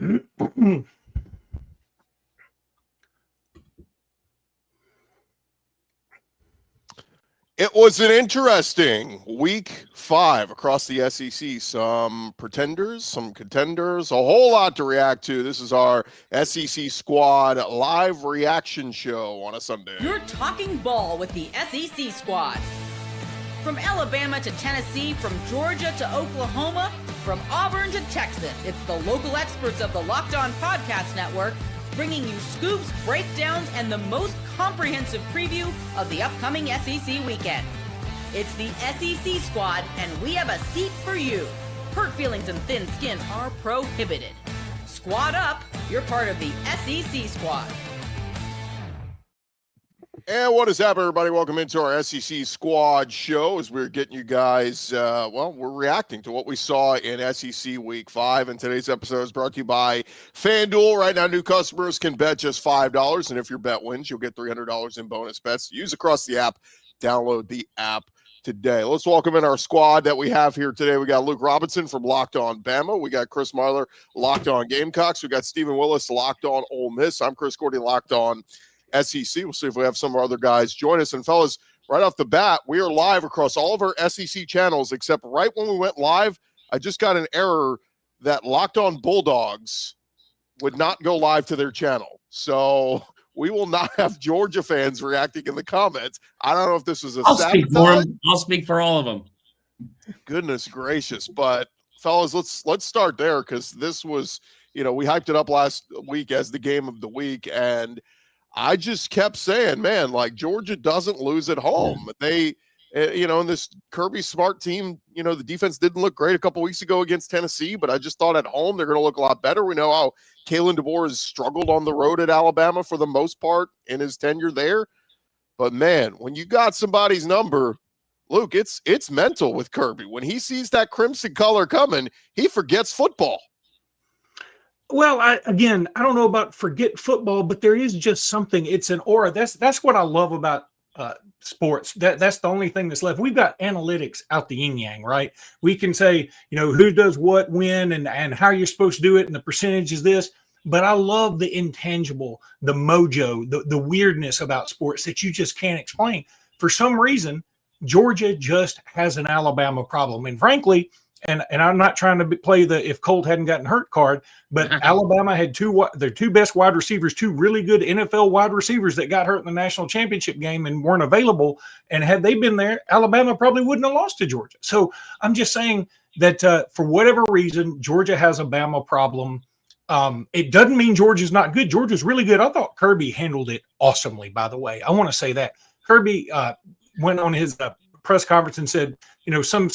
It was an interesting week 5 across the SEC. Some pretenders, some contenders, a whole lot to react to. This is our SEC Squad live reaction show on a Sunday. You're talking ball with the SEC Squad. From Alabama to Tennessee, from Georgia to Oklahoma, from Auburn to Texas, it's the local experts of the Locked On Podcast Network bringing you scoops, breakdowns, and the most comprehensive preview of the upcoming SEC weekend. It's the SEC Squad, and we have a seat for you. Hurt feelings and thin skin are prohibited. Squad up, you're part of the SEC Squad. And what is up, everybody? Welcome into our SEC Squad show as we're getting you guys, we're reacting to what we saw in SEC Week 5. And today's episode is brought to you by FanDuel. Right now, new customers can bet just $5. And if your bet wins, you'll get $300 in bonus bets. Use across the app. Download the app today. Let's welcome in our squad that we have here today. We got Luke Robinson from Locked On Bama. We got Chris Marler, Locked On Gamecocks. We got Stephen Willis, Locked On Ole Miss. I'm Chris Gordy, Locked On SEC. We'll see if we have some of our other guys join us. And fellas, right off the bat, we are live across all of our SEC channels, except right when we went live, I just got an error that Locked On Bulldogs would not go live to their channel. So we will not have Georgia fans reacting in the comments. I don't know if this was a sabotage. I'll speak for all of them. Goodness gracious. But fellas, let's start there, because this was, we hyped it up last week as the game of the week, and I just kept saying, man, like, Georgia doesn't lose at home. They, in this Kirby Smart team, the defense didn't look great a couple weeks ago against Tennessee, but I just thought at home they're going to look a lot better. We know how Kalen DeBoer has struggled on the road at Alabama for the most part in his tenure there. But, man, when you got somebody's number, Luke, it's mental with Kirby. When he sees that crimson color coming, he forgets football. Well, I don't know about forget football, but there is just something. It's an aura. That's what I love about sports. That's the only thing that's left. We've got analytics out the yin yang, right? We can say, who does what, when, and how you're supposed to do it, and the percentage is this. But I love the intangible, the mojo, the weirdness about sports that you just can't explain. For some reason, Georgia just has an Alabama problem, and frankly. And I'm not trying to play the if Colt hadn't gotten hurt card, but Alabama had their two best wide receivers, two really good NFL wide receivers that got hurt in the national championship game and weren't available. And had they been there, Alabama probably wouldn't have lost to Georgia. So I'm just saying that for whatever reason, Georgia has a Bama problem. It doesn't mean Georgia's not good. Georgia's really good. I thought Kirby handled it awesomely, by the way. I want to say that. Kirby went on his press conference and said, some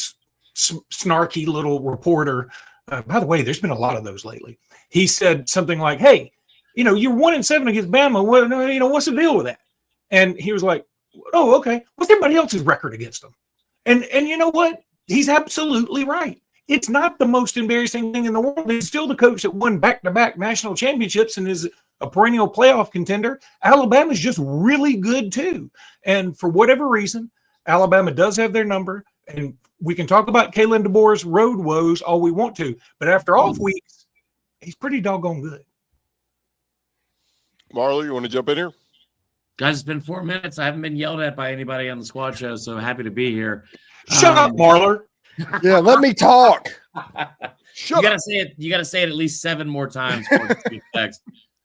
snarky little reporter. By the way, there's been a lot of those lately. He said something like, "Hey, you're 1-7 against Bama. Well, what's the deal with that?" And he was like, "Oh, okay. What's everybody else's record against them?" And you know what? He's absolutely right. It's not the most embarrassing thing in the world. He's still the coach that won back-to-back national championships and is a perennial playoff contender. Alabama's just really good too. And for whatever reason, Alabama does have their number. And we can talk about Kalen DeBoer's road woes all we want to, but after off weeks, he's pretty doggone good. Marler, you want to jump in here? Guys, it's been 4 minutes. I haven't been yelled at by anybody on the squad show, so happy to be here. Shut up, Marler. Yeah, let me talk. You gotta say it. You gotta say it at least 7 more times. For text.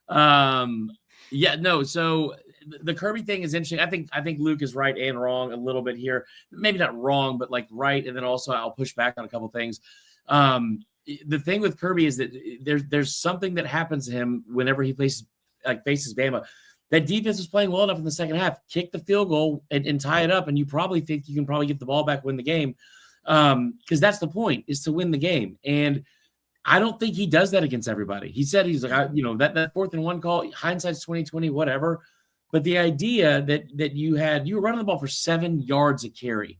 So the Kirby thing is interesting. I think Luke is right and wrong a little bit here. Maybe not wrong, but like right. And then also I'll push back on a couple things. The thing with Kirby is that there's something that happens to him whenever he faces Bama. That defense was playing well enough in the second half, kick the field goal and tie it up, and you probably think you can probably get the ball back, win the game. Because that's the point, is to win the game. And I don't think he does that against everybody. He said he's like, that 4th and 1 call, hindsight's 20/20, whatever. But the idea that you were running the ball for 7 yards a carry.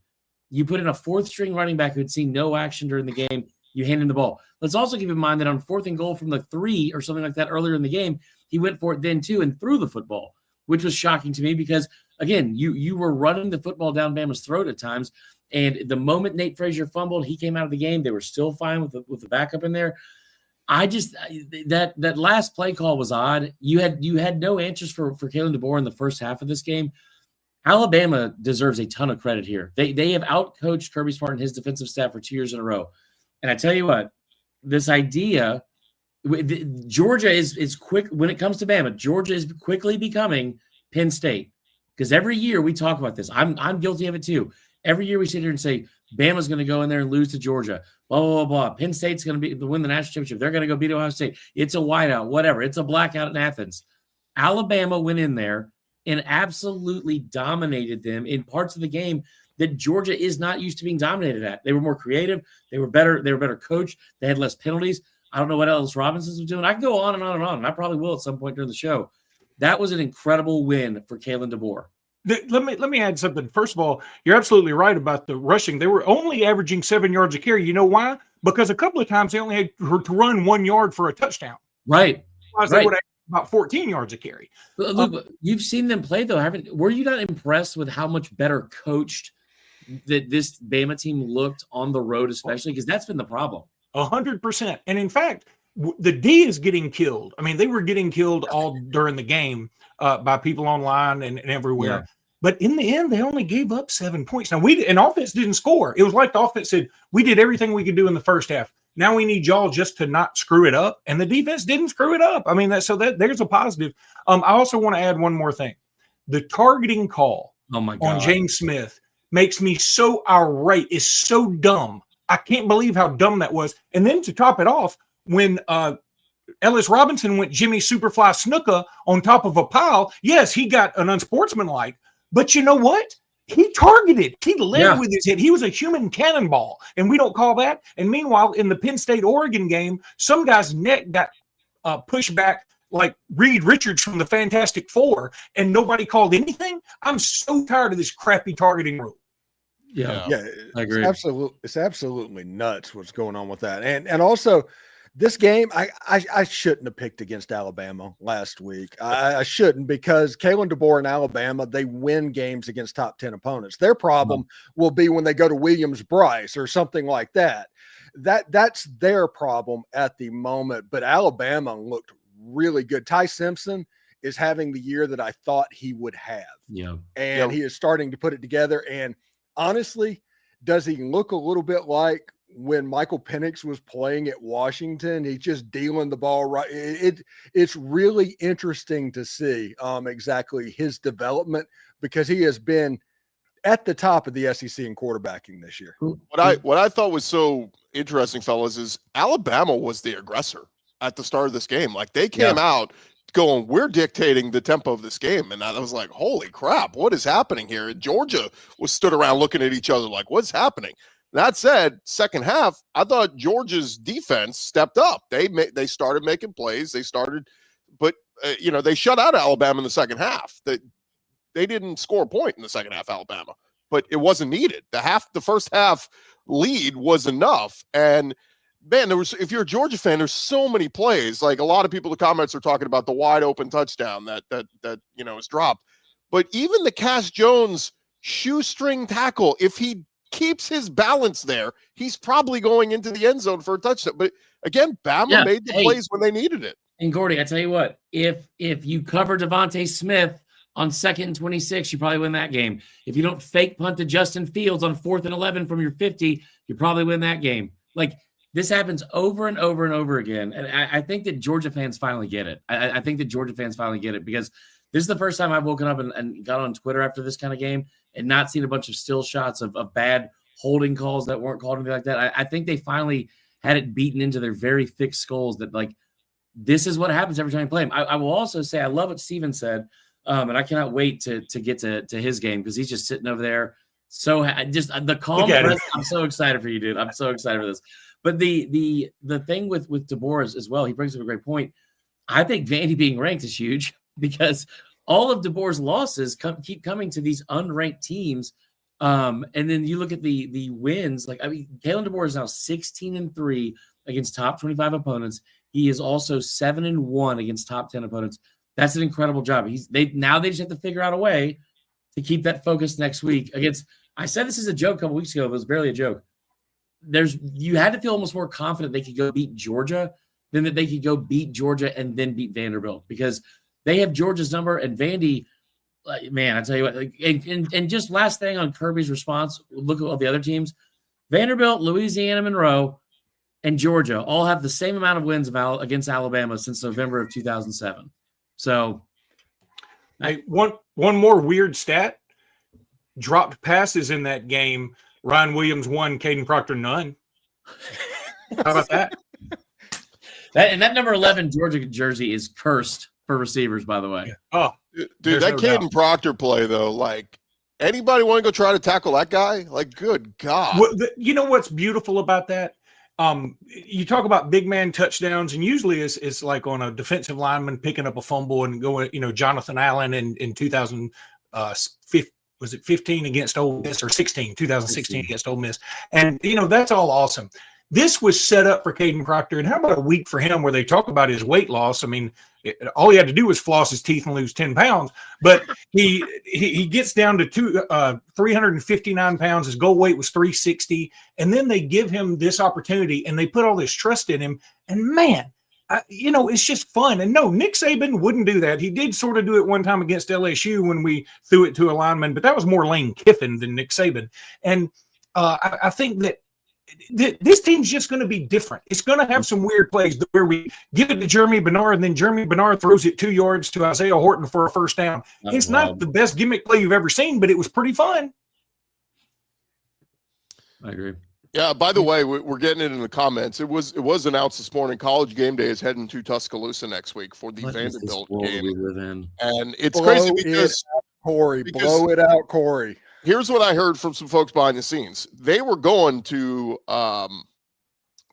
You put in a 4th string running back who had seen no action during the game. You hand him the ball. Let's also keep in mind that on 4th and goal from the 3 or something like that earlier in the game, he went for it then too and threw the football, which was shocking to me because, again, you were running the football down Bama's throat at times. And the moment Nate Frazier fumbled, he came out of the game. They were still fine with the backup in there. I just that last play call was odd. You had no answers for Kalen DeBoer in the first half of this game. Alabama deserves a ton of credit here. They have outcoached Kirby Smart and his defensive staff for 2 years in a row. And I tell you what, this idea, Georgia is quick when it comes to Bama. Georgia is quickly becoming Penn State, because every year we talk about this. I'm guilty of it too. Every year we sit here and say Bama's going to go in there and lose to Georgia. Blah blah blah blah. Penn State's going to win the national championship. They're going to go beat Ohio State. It's a whiteout, whatever. It's a blackout in Athens. Alabama went in there and absolutely dominated them in parts of the game that Georgia is not used to being dominated at. They were more creative. They were better. They were better coached. They had less penalties. I don't know what else Robinson's was doing. I can go on and on and on, and I probably will at some point during the show. That was an incredible win for Kalen DeBoer. Let me add something. First of all, you're absolutely right about the rushing. They were only averaging 7 yards a carry. You know why? Because a couple of times they only had to run 1 yard for a touchdown. Right. They would have about 14 yards a carry. Look, you've seen them play though, were you not impressed with how much better coached that this Bama team looked on the road, especially? Because that's been the problem. 100%. And in fact, the D is getting killed. I mean, they were getting killed all during the game by people online and everywhere. Yeah. But in the end, they only gave up 7 points. Now, offense didn't score. It was like the offense said, we did everything we could do in the first half. Now we need y'all just to not screw it up. And the defense didn't screw it up. I mean, there's a positive. I also want to add one more thing. The targeting call on James Smith makes me so irate. It's so dumb. I can't believe how dumb that was. And then to top it off, when Ellis Robinson went Jimmy Superfly Snuka on top of a pile, yes, he got an unsportsmanlike. But you know what? He targeted. He led with his head. He was a human cannonball, and we don't call that. And meanwhile, in the Penn State-Oregon game, some guy's neck got pushed back like Reed Richards from the Fantastic Four, and nobody called anything. I'm so tired of this crappy targeting rule. Yeah, I agree. It's absolutely nuts what's going on with that. And also, this game, I shouldn't have picked against Alabama last week. I shouldn't, because Kalen DeBoer and Alabama, they win games against top 10 opponents. Their problem will be when they go to Williams-Brice or something like that. That's their problem at the moment. But Alabama looked really good. Ty Simpson is having the year that I thought he would have. Yeah. And he is starting to put it together. And honestly, does he look a little bit like when Michael Penix was playing at Washington? He's just dealing the ball right. It's really interesting to see exactly his development, because he has been at the top of the SEC in quarterbacking this year. What I thought was so interesting, fellas, is Alabama was the aggressor at the start of this game. Like, they came out going, we're dictating the tempo of this game. And I was like, holy crap, what is happening here? And Georgia was stood around looking at each other like, what's happening? That said, second half, I thought Georgia's defense stepped up. They started making plays. They started, but they shut out Alabama in the second half. They didn't score a point in the second half, Alabama, but it wasn't needed. The first half lead was enough. And man, if you're a Georgia fan, there's so many plays. Like, a lot of people in the comments are talking about the wide open touchdown that is dropped. But even the Cass Jones shoestring tackle, if he keeps his balance there, he's probably going into the end zone for a touchdown. But again, Bama made the plays when they needed it. And Gordy, I tell you what, if you cover Devontae Smith on 2nd and 26, you probably win that game. If you don't fake punt to Justin Fields on 4th and 11 from your 50, you probably win that game. Like, this happens over and over and over again. And I think that Georgia fans finally get it. I think that Georgia fans finally get it, because this is the first time I've woken up and got on Twitter after this kind of game and not seen a bunch of still shots of bad holding calls that weren't called, anything like that. I think they finally had it beaten into their very thick skulls that, like, this is what happens every time you play him. I will also say I love what Steven said, and I cannot wait to get to his game, because he's just sitting over there. So just the calm. I'm so excited for you, dude. I'm so excited for this. But the thing with DeBoer as well, he brings up a great point. I think Vandy being ranked is huge, because all of DeBoer's losses keep coming to these unranked teams. And then you look at the wins. Like, I mean, Kalen DeBoer is now 16-3 against top 25 opponents. He is also 7-1 against top 10 opponents. That's an incredible job. They just have to figure out a way to keep that focus next week against. I said this is a joke a couple weeks ago, but it was barely a joke. You had to feel almost more confident they could go beat Georgia then that they could go beat Georgia and then beat Vanderbilt, because they have Georgia's number. And Vandy, man, I tell you what, and just last thing on Kirby's response, look at all the other teams. Vanderbilt, Louisiana Monroe, and Georgia all have the same amount of wins against Alabama since November of 2007. So, hey, one more weird stat: dropped passes in that game. Ryan Williams 1, Caden Proctor none. How about that? That number 11 Georgia jersey is cursed for receivers, by the way. Oh, dude, that Caden Proctor play though, like, anybody want to go try to tackle that guy? Like, good God. Well, you know what's beautiful about that? You talk about big man touchdowns, and usually it's like on a defensive lineman picking up a fumble and going, Jonathan Allen in 2015, was it 15 against Ole Miss, or 2016 against Ole Miss. And, that's all awesome. This was set up for Caden Proctor. And how about a week for him where they talk about his weight loss? I mean, all he had to do was floss his teeth and lose 10 pounds. But he gets down to 359 pounds. His goal weight was 360. And then they give him this opportunity and they put all this trust in him. And man, it's just fun. And no, Nick Saban wouldn't do that. He did sort of do it one time against LSU when we threw it to a lineman, but that was more Lane Kiffin than Nick Saban. And I think that this team's just going to be different. It's going to have some weird plays where we give it to Jeremy Bernard, and then Jeremy Bernard throws it 2 yards to Isaiah Horton for a first down. It's not the best gimmick play you've ever seen, but it was pretty fun. I agree. Yeah, by the way, we're getting it in the comments. It was announced this morning. College Game Day is heading to Tuscaloosa next week for the Vanderbilt game. We live in? And it's crazy because Corey, blow it out, Corey. Here's what I heard from some folks behind the scenes. They were going to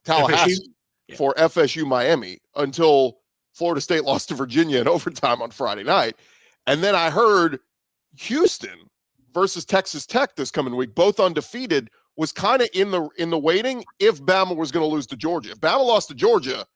Tallahassee for FSU Miami until Florida State lost to Virginia in overtime on Friday night. And then I heard Houston versus Texas Tech this coming week, both undefeated, was kind of in the waiting if Bama was going to lose to Georgia. If Bama lost to Georgia,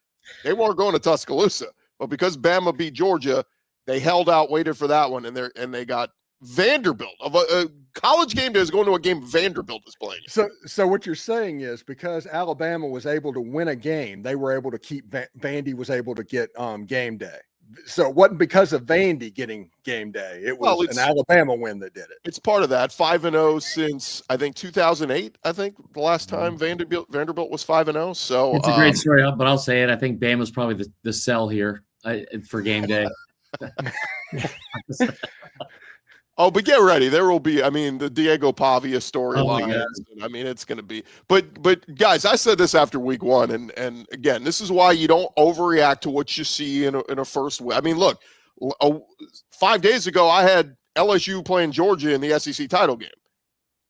they weren't going to Tuscaloosa. But because Bama beat Georgia, they held out, waited for that one, and they got Vanderbilt. A College Game Day is going to a game Vanderbilt is playing. So what you're saying is because Alabama was able to win a game, they were able to keep Vandy was able to get game day. So it wasn't because of Vandy getting game day. It was an Alabama win that did it. It's part of that. 5-0 since I think 2008. I think the last time Vanderbilt was 5-0. So it's a great story, but I'll say it. I think Bama's probably the sell here for game day. Oh, but get ready. There will be, the Diego Pavia storyline. It's going to be. But guys, I said this after week one, and again, this is why you don't overreact to what you see in a first week. Look, 5 days ago, I had LSU playing Georgia in the SEC title game.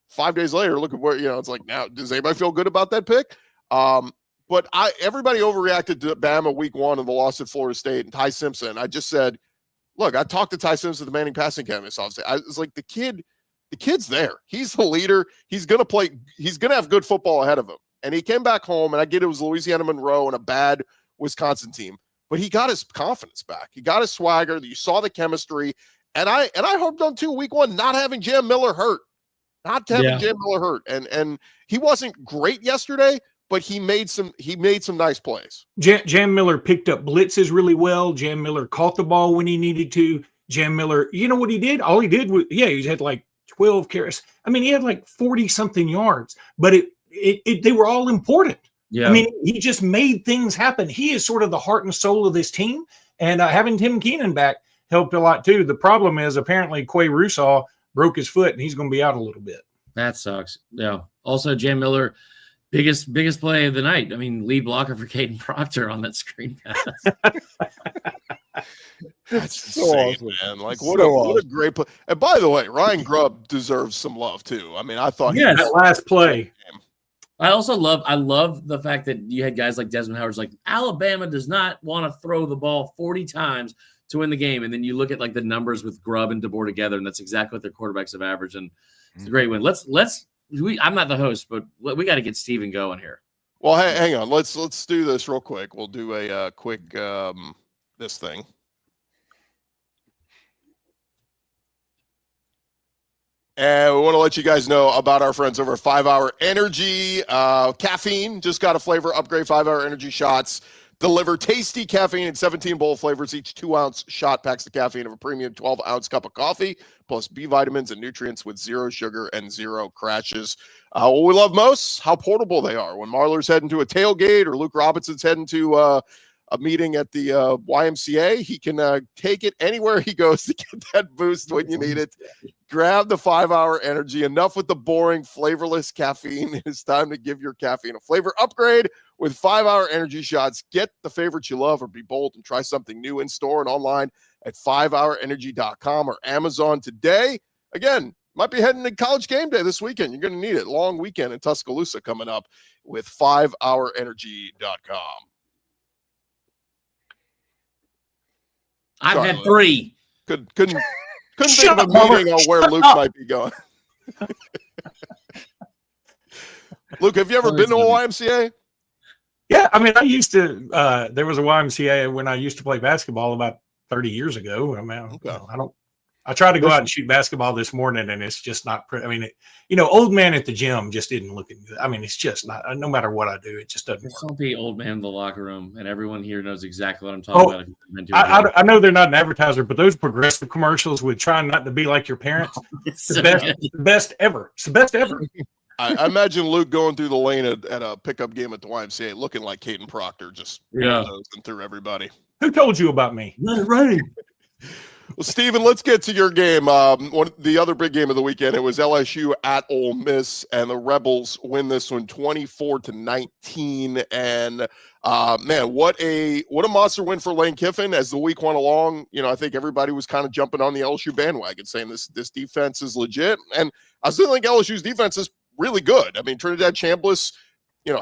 5 days later, look at where, it's like, now, does anybody feel good about that pick? But everybody overreacted to Bama week one and the loss at Florida State and Ty Simpson. I just said, look, I talked to Ty Simpson at the Manning Passing Academy. So I was like, the kid's there. He's the leader. He's going to play. He's going to have good football ahead of him. And he came back home, and I get it was Louisiana Monroe and a bad Wisconsin team, but he got his confidence back. He got his swagger. You saw the chemistry. And I hoped on week one, not having Jam Miller hurt. And he wasn't great yesterday, but he made some nice plays. Jam Miller picked up blitzes really well. Jam Miller caught the ball when he needed to. Jam Miller, you know what he did? All he did was, he had like 12 carries. He had like 40 something yards, but they were all important. Yeah. He just made things happen. He is sort of the heart and soul of this team, and having Tim Keenan back helped a lot too. The problem is apparently Quay Russaw broke his foot, and he's going to be out a little bit. That sucks. Yeah. Also, Jam Miller, biggest play of the night. Lead blocker for Caden Proctor on that screen pass. That's so insane, man. Like, what a great play. And by the way, Ryan Grubb deserves some love too. I thought that last play. I love the fact that you had guys like Desmond Howard's like, Alabama does not want to throw the ball 40 times to win the game. And then you look at like the numbers with Grubb and DeBoer together, and that's exactly what their quarterbacks have averaged. And it's a great win. I'm not the host, but we got to get Steven going here. Well, hang on. Let's do this real quick. We'll do a quick this thing. And we want to let you guys know about our friends over 5 Hour Energy. Caffeine just got a flavor upgrade. 5 Hour Energy shots. deliver tasty caffeine in 17 bold flavors. Each 2-ounce shot packs the caffeine of a premium 12-ounce cup of coffee, plus B vitamins and nutrients with 0 sugar and 0 crashes. What we love most, how portable they are. When Marler's heading to a tailgate or Luke Robinson's heading to a meeting at the YMCA, he can take it anywhere he goes to get that boost when you need it. Grab the 5-hour energy. Enough with the boring, flavorless caffeine. It's time to give your caffeine a flavor upgrade with 5-hour energy shots. Get the favorites you love or be bold and try something new in store and online at 5hourenergy.com or Amazon today. Again, might be heading to college game day this weekend. You're going to need it. Long weekend in Tuscaloosa coming up with 5hourenergy.com. I've Sorry, had Luke. 3. Couldn't think of a meeting on where Luke might be going. Luke, have you ever been to a YMCA? Yeah, I mean, I used to. There was a YMCA when I used to play basketball about 30 years ago. I mean, Okay. I tried to go out and shoot basketball this morning, and it's just not. I mean, old man at the gym just isn't looking good. I mean, it's just not. No matter what I do, it just doesn't There's work. something old man in the locker room, and everyone here knows exactly what I'm talking about. If you've been to I know they're not an advertiser, but those progressive commercials with trying not to be like your parents, the best ever. It's the best ever. I imagine Luke going through the lane at a pickup game at the YMCA looking like Caden Proctor, just bulldozing through everybody. Who told you about me? Right. Well, Steven, let's get to your game. The other big game of the weekend, it was LSU at Ole Miss, and the Rebels win this one 24-19. And man, what a monster win for Lane Kiffin as the week went along. I think everybody was kind of jumping on the LSU bandwagon, saying this defense is legit. And I still think LSU's defense is really good. I mean, Trinidad Chambliss,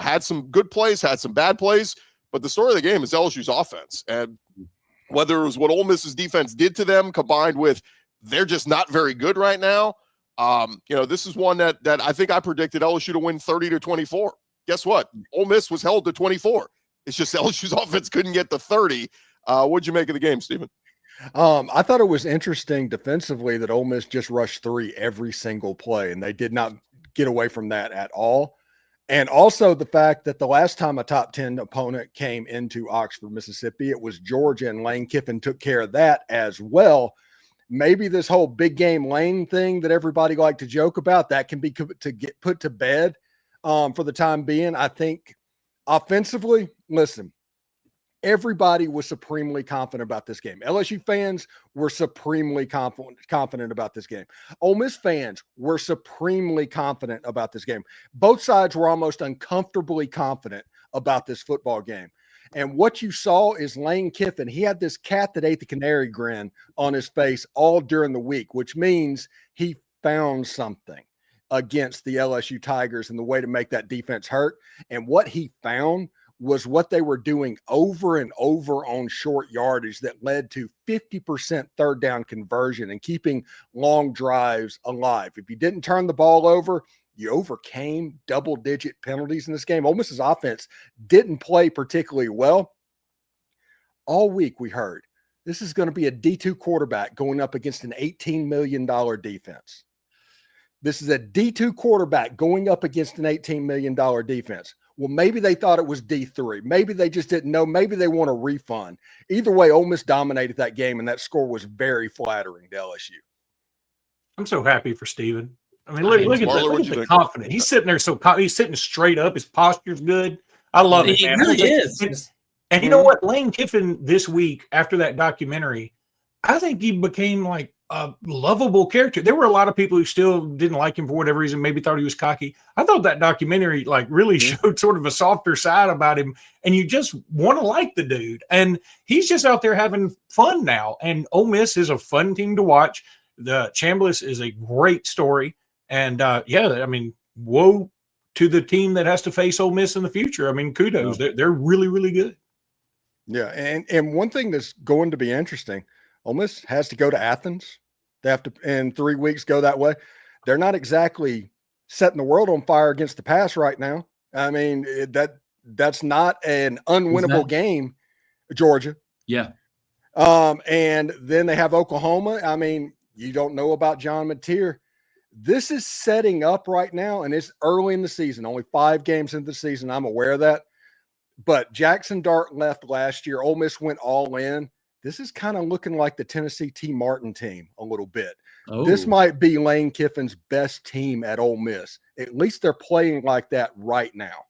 had some good plays, had some bad plays, but the story of the game is LSU's offense. And whether it was what Ole Miss's defense did to them combined with they're just not very good right now, this is one that I think I predicted LSU to win 30-24. Guess what? Ole Miss was held to 24. It's just LSU's offense couldn't get to 30. What'd you make of the game, Stephen? I thought it was interesting defensively that Ole Miss just rushed 3 every single play, and they did not get away from that at all. And also the fact that the last time a top 10 opponent came into Oxford, Mississippi, it was Georgia, and Lane Kiffin took care of that as well. Maybe this whole big game Lane thing that everybody liked to joke about, that can be get put to bed for the time being. I think offensively, listen, everybody was supremely confident about this game. LSU fans were supremely confident about this game. Ole Miss fans were supremely confident about this game. Both sides were almost uncomfortably confident about this football game. And what you saw is Lane Kiffin, he had this cat that ate the canary grin on his face all during the week, which means he found something against the LSU Tigers and the way to make that defense hurt. And what he found was what they were doing over and over on short yardage that led to 50% third down conversion and keeping long drives alive. If you didn't turn the ball over, you overcame double-digit penalties in this game. Ole Miss's offense didn't play particularly well. All week we heard this is going to be a D2 quarterback going up against an $18 million defense. This is a D2 quarterback going up against an $18 million defense. Well, maybe they thought it was D3. Maybe they just didn't know. Maybe they want a refund. Either way, Ole Miss dominated that game, and that score was very flattering to LSU. I'm so happy for Steven. I mean, look at the confidence. He's sitting there he's sitting straight up. His posture's good. I love it, man. He really is. And you know what? Lane Kiffin this week, after that documentary, I think he became like a lovable character. There were a lot of people who still didn't like him for whatever reason, maybe thought he was cocky. I thought that documentary really showed sort of a softer side about him, and you just want to like the dude. And he's just out there having fun now. And Ole Miss is a fun team to watch. The Chambliss is a great story. And I mean, woe to the team that has to face Ole Miss in the future. I mean, kudos. They're really, really good. Yeah, and one thing that's going to be interesting, Ole Miss has to go to Athens. They have to, in 3 weeks, go that way. They're not exactly setting the world on fire against the pass right now. I mean, that's not an unwinnable game, Georgia. Yeah. And then they have Oklahoma. I mean, you don't know about John Mateer. This is setting up right now, and it's early in the season, only 5 games into the season. I'm aware of that. But Jackson Dart left last year. Ole Miss went all in. This is kind of looking like the Tennessee T. Martin team a little bit. Oh. This might be Lane Kiffin's best team at Ole Miss. At least they're playing like that right now.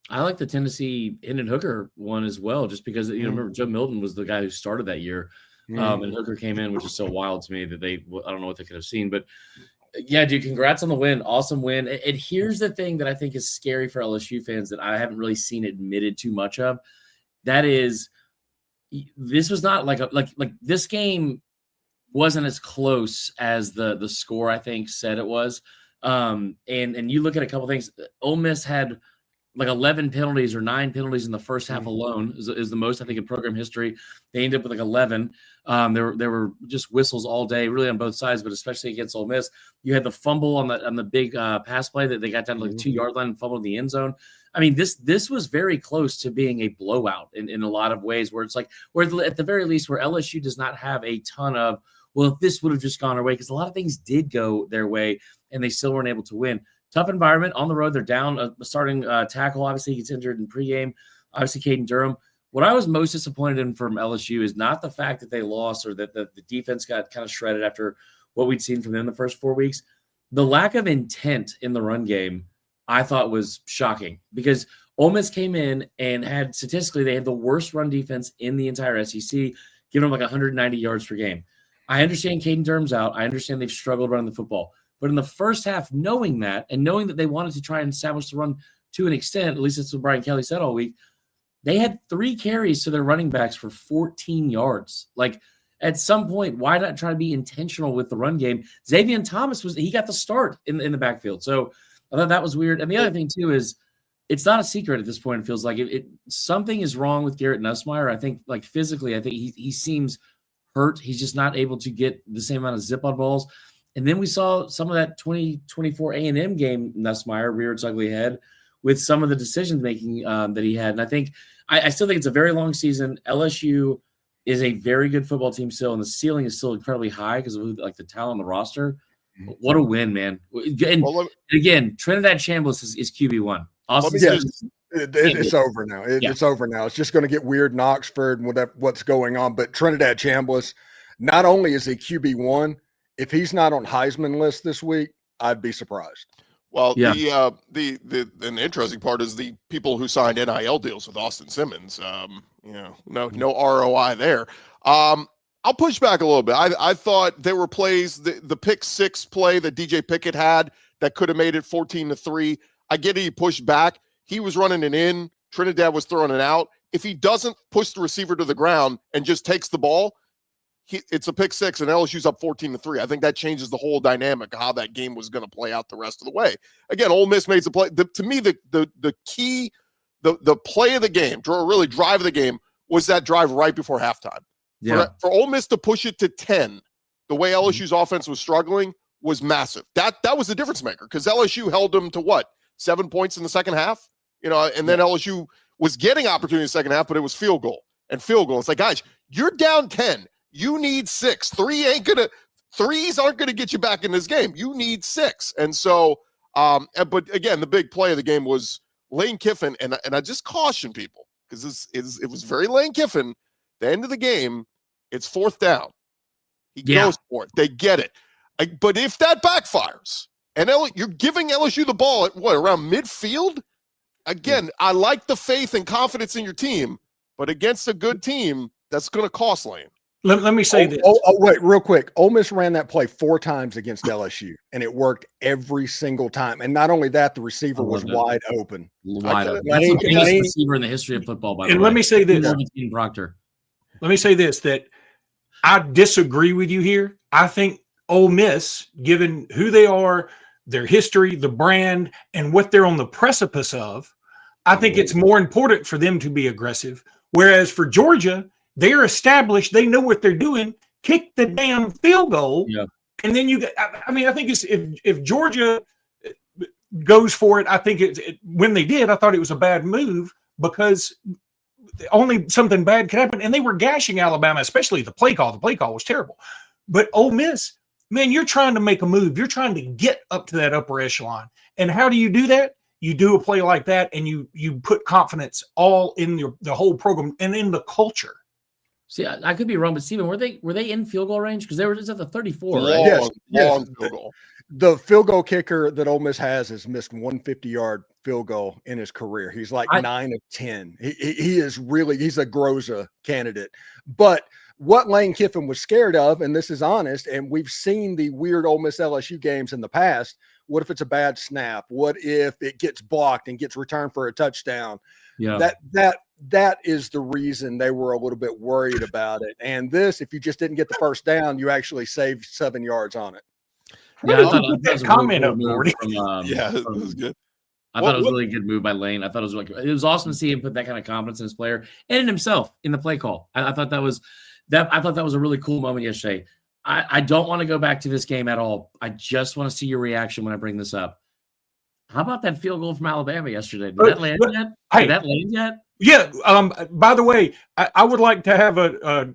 I like the Tennessee Hendon Hooker one as well, just because, remember Joe Milton was the guy who started that year. And Hooker came in, which is so wild to me that I don't know what they could have seen. But, yeah, dude, congrats on the win. Awesome win. And here's the thing that I think is scary for LSU fans that I haven't really seen admitted too much of. That is, this was not like this game wasn't as close as the score I think said it was. And you look at a couple things. Ole Miss had like 11 penalties or 9 penalties in the first half alone is the most I think in program history. They ended up with like 11. There were just whistles all day, really on both sides, but especially against Ole Miss. You had the fumble on the big pass play that they got down to like 2-yard line and fumbled in the end zone. I mean, this was very close to being a blowout in a lot of ways, where it's like, where at the very least, where LSU does not have a ton of, well, if this would have just gone our way, because a lot of things did go their way and they still weren't able to win. Tough environment on the road. They're down a starting tackle. Obviously, he gets injured in pregame. Obviously, Caden Durham. What I was most disappointed in from LSU is not the fact that they lost or that the defense got kind of shredded after what we'd seen from them the first 4 weeks. The lack of intent in the run game, I thought, was shocking, because Ole Miss came in and had, statistically, they had the worst run defense in the entire SEC, giving them like 190 yards per game. I understand Caden Durham's out. I understand they've struggled running the football. But in the first half, knowing that and knowing that they wanted to try and establish the run to an extent, at least that's what Brian Kelly said all week, they had 3 carries to their running backs for 14 yards. Like, at some point, why not try to be intentional with the run game? Xavier Thomas he got the start in the backfield. So I thought that was weird. And the other thing, too, is it's not a secret at this point. It feels like something is wrong with Garrett Nussmeier. I think, like, physically, I think he seems hurt. He's just not able to get the same amount of zip on balls. And then we saw some of that 2024 A&M game, Nussmeier reared its ugly head with some of the decision-making that he had. And I think I still think it's a very long season. LSU is a very good football team still, and the ceiling is still incredibly high because of like the talent on the roster. What a win, man. And again, Trinidad Chambliss is QB1. It's over now. It's over now. It's just going to get weird in Oxford and what's going on. But Trinidad Chambliss, not only is he QB1, if he's not on Heisman list this week, I'd be surprised. Well, the interesting part is the people who signed NIL deals with Austin Simmons. No ROI there. I'll push back a little bit. I thought there were plays, the pick 6 play that DJ Pickett had that could have made it 14-3. I get it. He pushed back. He was running it in. Trinidad was throwing it out. If he doesn't push the receiver to the ground and just takes the ball, it's a pick 6 and LSU's up 14-3. I think that changes the whole dynamic of how that game was going to play out the rest of the way. Again, Ole Miss made the play. To me, the key, the play of the game, really drive of the game, was that drive right before halftime. Yeah. For Ole Miss to push it to 10, the way LSU's offense was struggling, was massive. That was the difference maker, because LSU held them to 7 points in the second half? And then LSU was getting opportunity in the second half, but it was field goal. It's like, guys, you're down 10. You need 6. 3s aren't gonna get you back in this game. You need 6. And so, but again, the big play of the game was Lane Kiffin, and I just caution people, because it was very Lane Kiffin. The end of the game, it's 4th down. He goes for it. They get it. But if that backfires, and you're giving LSU the ball at around midfield? Again, I like the faith and confidence in your team, but against a good team, that's going to cost Lane. Let me say this. Wait, real quick. Ole Miss ran that play 4 times against LSU, and it worked every single time. And not only that, the receiver was wide open. Wide open. That's the biggest receiver in the history of football, by the way. And let me say this. Proctor. Let me say this, that I disagree with you here. I think Ole Miss, given who they are, their history, the brand, and what they're on the precipice of, I think it's more important for them to be aggressive. Whereas for Georgia, they're established. They know what they're doing. Kick the damn field goal. Yeah. And then I think it's if Georgia goes for it, I think when they did, I thought it was a bad move, because only something bad could happen. And they were gashing Alabama, especially the play call. The play call was terrible. But Ole Miss, man, you're trying to make a move. You're trying to get up to that upper echelon. And how do you do that? you do a play like that, and you put confidence all in the whole program and in the culture. See, I could be wrong, but Steven, were they in field goal range? Because they were just at the 34, right? Long Yes. field goal. The field goal kicker that Ole Miss has missed 150-yard field goal in his career. He's like 9 of 10. He is really, he's a Groza candidate. But what Lane Kiffin was scared of, and this is honest, and we've seen the weird Ole Miss LSU games in the past. What if it's a bad snap? What if it gets blocked and gets returned for a touchdown? Yeah. That is the reason they were a little bit worried about it. And this, if you just didn't get the first down, you actually saved 7 yards on it. Yeah, I thought Put that that was a comment really up, cool move Morty. Yeah, it was good. I thought it was a really good move by Lane. I thought it was awesome to see him put that kind of confidence in his player and in himself in the play call. I thought that was a really cool moment yesterday. I don't want to go back to this game at all. I just want to see your reaction when I bring this up. How about that field goal from Alabama yesterday? Did that land yet? Did that land yet? Yeah. By the way, I would like to have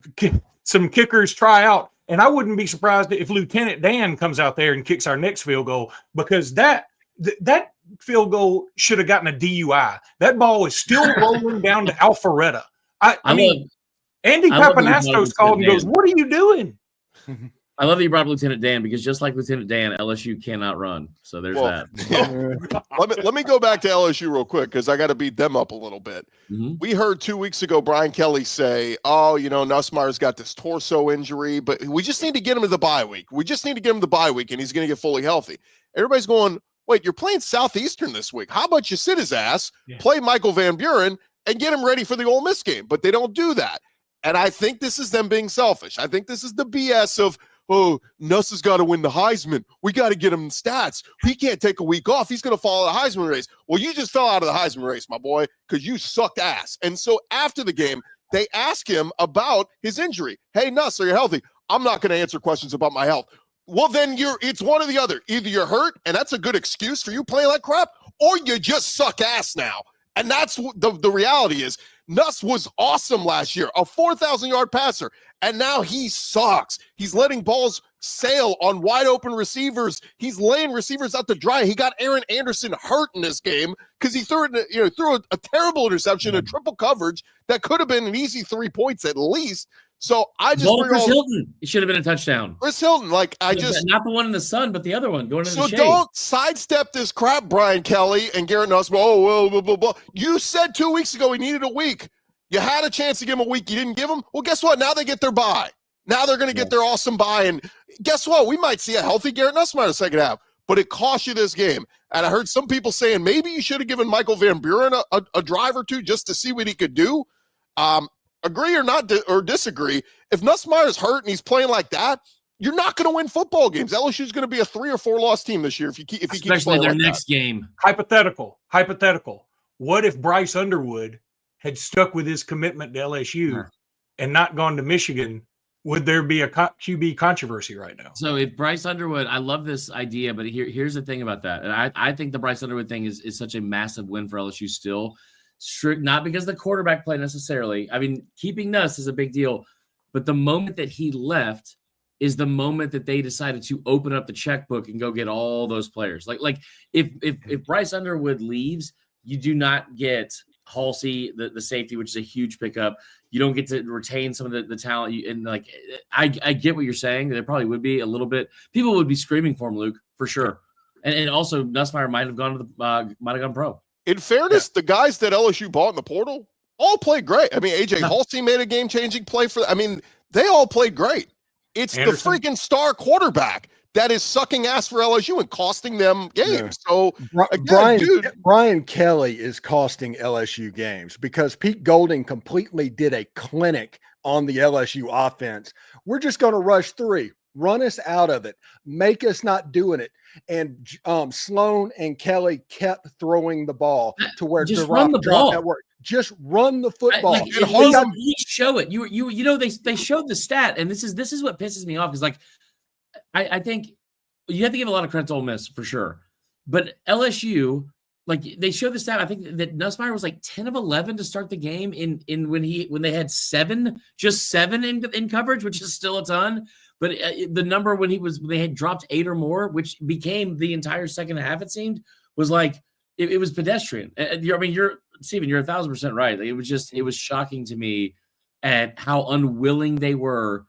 some kickers try out, and I wouldn't be surprised if Lieutenant Dan comes out there and kicks our next field goal, because that field goal should have gotten a DUI. That ball is still rolling down to Alpharetta. I mean, Andy Papanastos called and goes, "What are you doing?" I love that you brought up Lieutenant Dan, because just like Lieutenant Dan, LSU cannot run. So there's that. Let me go back to LSU real quick, because I got to beat them up a little bit. Mm-hmm. We heard 2 weeks ago Brian Kelly say, Nussmeier's got this torso injury, but we just need to get him to the bye week. And he's going to get fully healthy. Everybody's going, wait, you're playing Southeastern this week. How about you sit his ass, play Michael Van Buren, and get him ready for the Ole Miss game? But they don't do that. And I think this is them being selfish. I think this is the BS of, Nuss has got to win the Heisman. We got to get him stats. He can't take a week off. He's going to fall out of the Heisman race. Well, you just fell out of the Heisman race, my boy, because you sucked ass. And so after the game, they ask him about his injury. Hey, Nuss, are you healthy? I'm not going to answer questions about my health. Well, then it's one or the other. Either you're hurt, and that's a good excuse for you playing like crap, or you just suck ass now. And that's the reality is. Nuss was awesome last year, a 4,000-yard passer, and now he sucks. He's letting balls sail on wide-open receivers. He's laying receivers out to dry. He got Aaron Anderson hurt in this game because he threw a terrible interception, a triple coverage that could have been an easy 3 points at least. So I just Chris Hilton. It should have been a touchdown. Chris Hilton, not the one in the sun, but the other one going in the shade. So don't sidestep this crap, Brian Kelly and Garrett Nuss. Blah, blah, blah. You said 2 weeks ago he needed a week. You had a chance to give him a week. You didn't give him. Well, guess what? Now they get their bye. Now they're going to get their awesome bye. And guess what? We might see a healthy Garrett Nussmeier in the second half, but it cost you this game. And I heard some people saying maybe you should have given Michael Van Buren a drive or two just to see what he could do. Agree or not or disagree, if Nussmeier's hurt and he's playing like that, you're not going to win football games. LSU's going to be a 3 or 4 loss team this year if you keep especially their next game. Hypothetical. What if Bryce Underwood had stuck with his commitment to LSU and not gone to Michigan? Would there be a QB controversy right now? So if Bryce Underwood, I love this idea, but here's the thing about that. And I think the Bryce Underwood thing is such a massive win for LSU still. Not because of the quarterback play necessarily. I mean, keeping Nuss is a big deal, but the moment that he left is the moment that they decided to open up the checkbook and go get all those players. Like if Bryce Underwood leaves, you do not get Halsey, the safety, which is a huge pickup. You don't get to retain some of the talent. I get what you're saying. There probably would be a little bit. People would be screaming for him, Luke, for sure. And also Nussmeier might have gone pro. In fairness, the guys that LSU bought in the portal all played great. I mean, AJ Halsey made a game-changing play they all played great. It's Anderson, the freaking star quarterback that is sucking ass for LSU and costing them games. Yeah. So Brian Kelly is costing LSU games because Pete Golding completely did a clinic on the LSU offense. We're just going to rush 3. Run us out of it. Make us not doing it. And Sloan and Kelly kept throwing the ball to where just run the ball. That work. Just run the football. Show it. They showed the stat, and this is what pisses me off. Is I think you have to give a lot of credit to Ole Miss for sure, but LSU, they showed the stat. I think that Nussmeier was 10 of 11 to start the game in when they had 7 in coverage, which is still a ton. But the number when they had dropped 8 or more, which became the entire second half, it seemed, was it was pedestrian. You're Steven, you're 1,000% right. Like, it was shocking to me at how unwilling they were.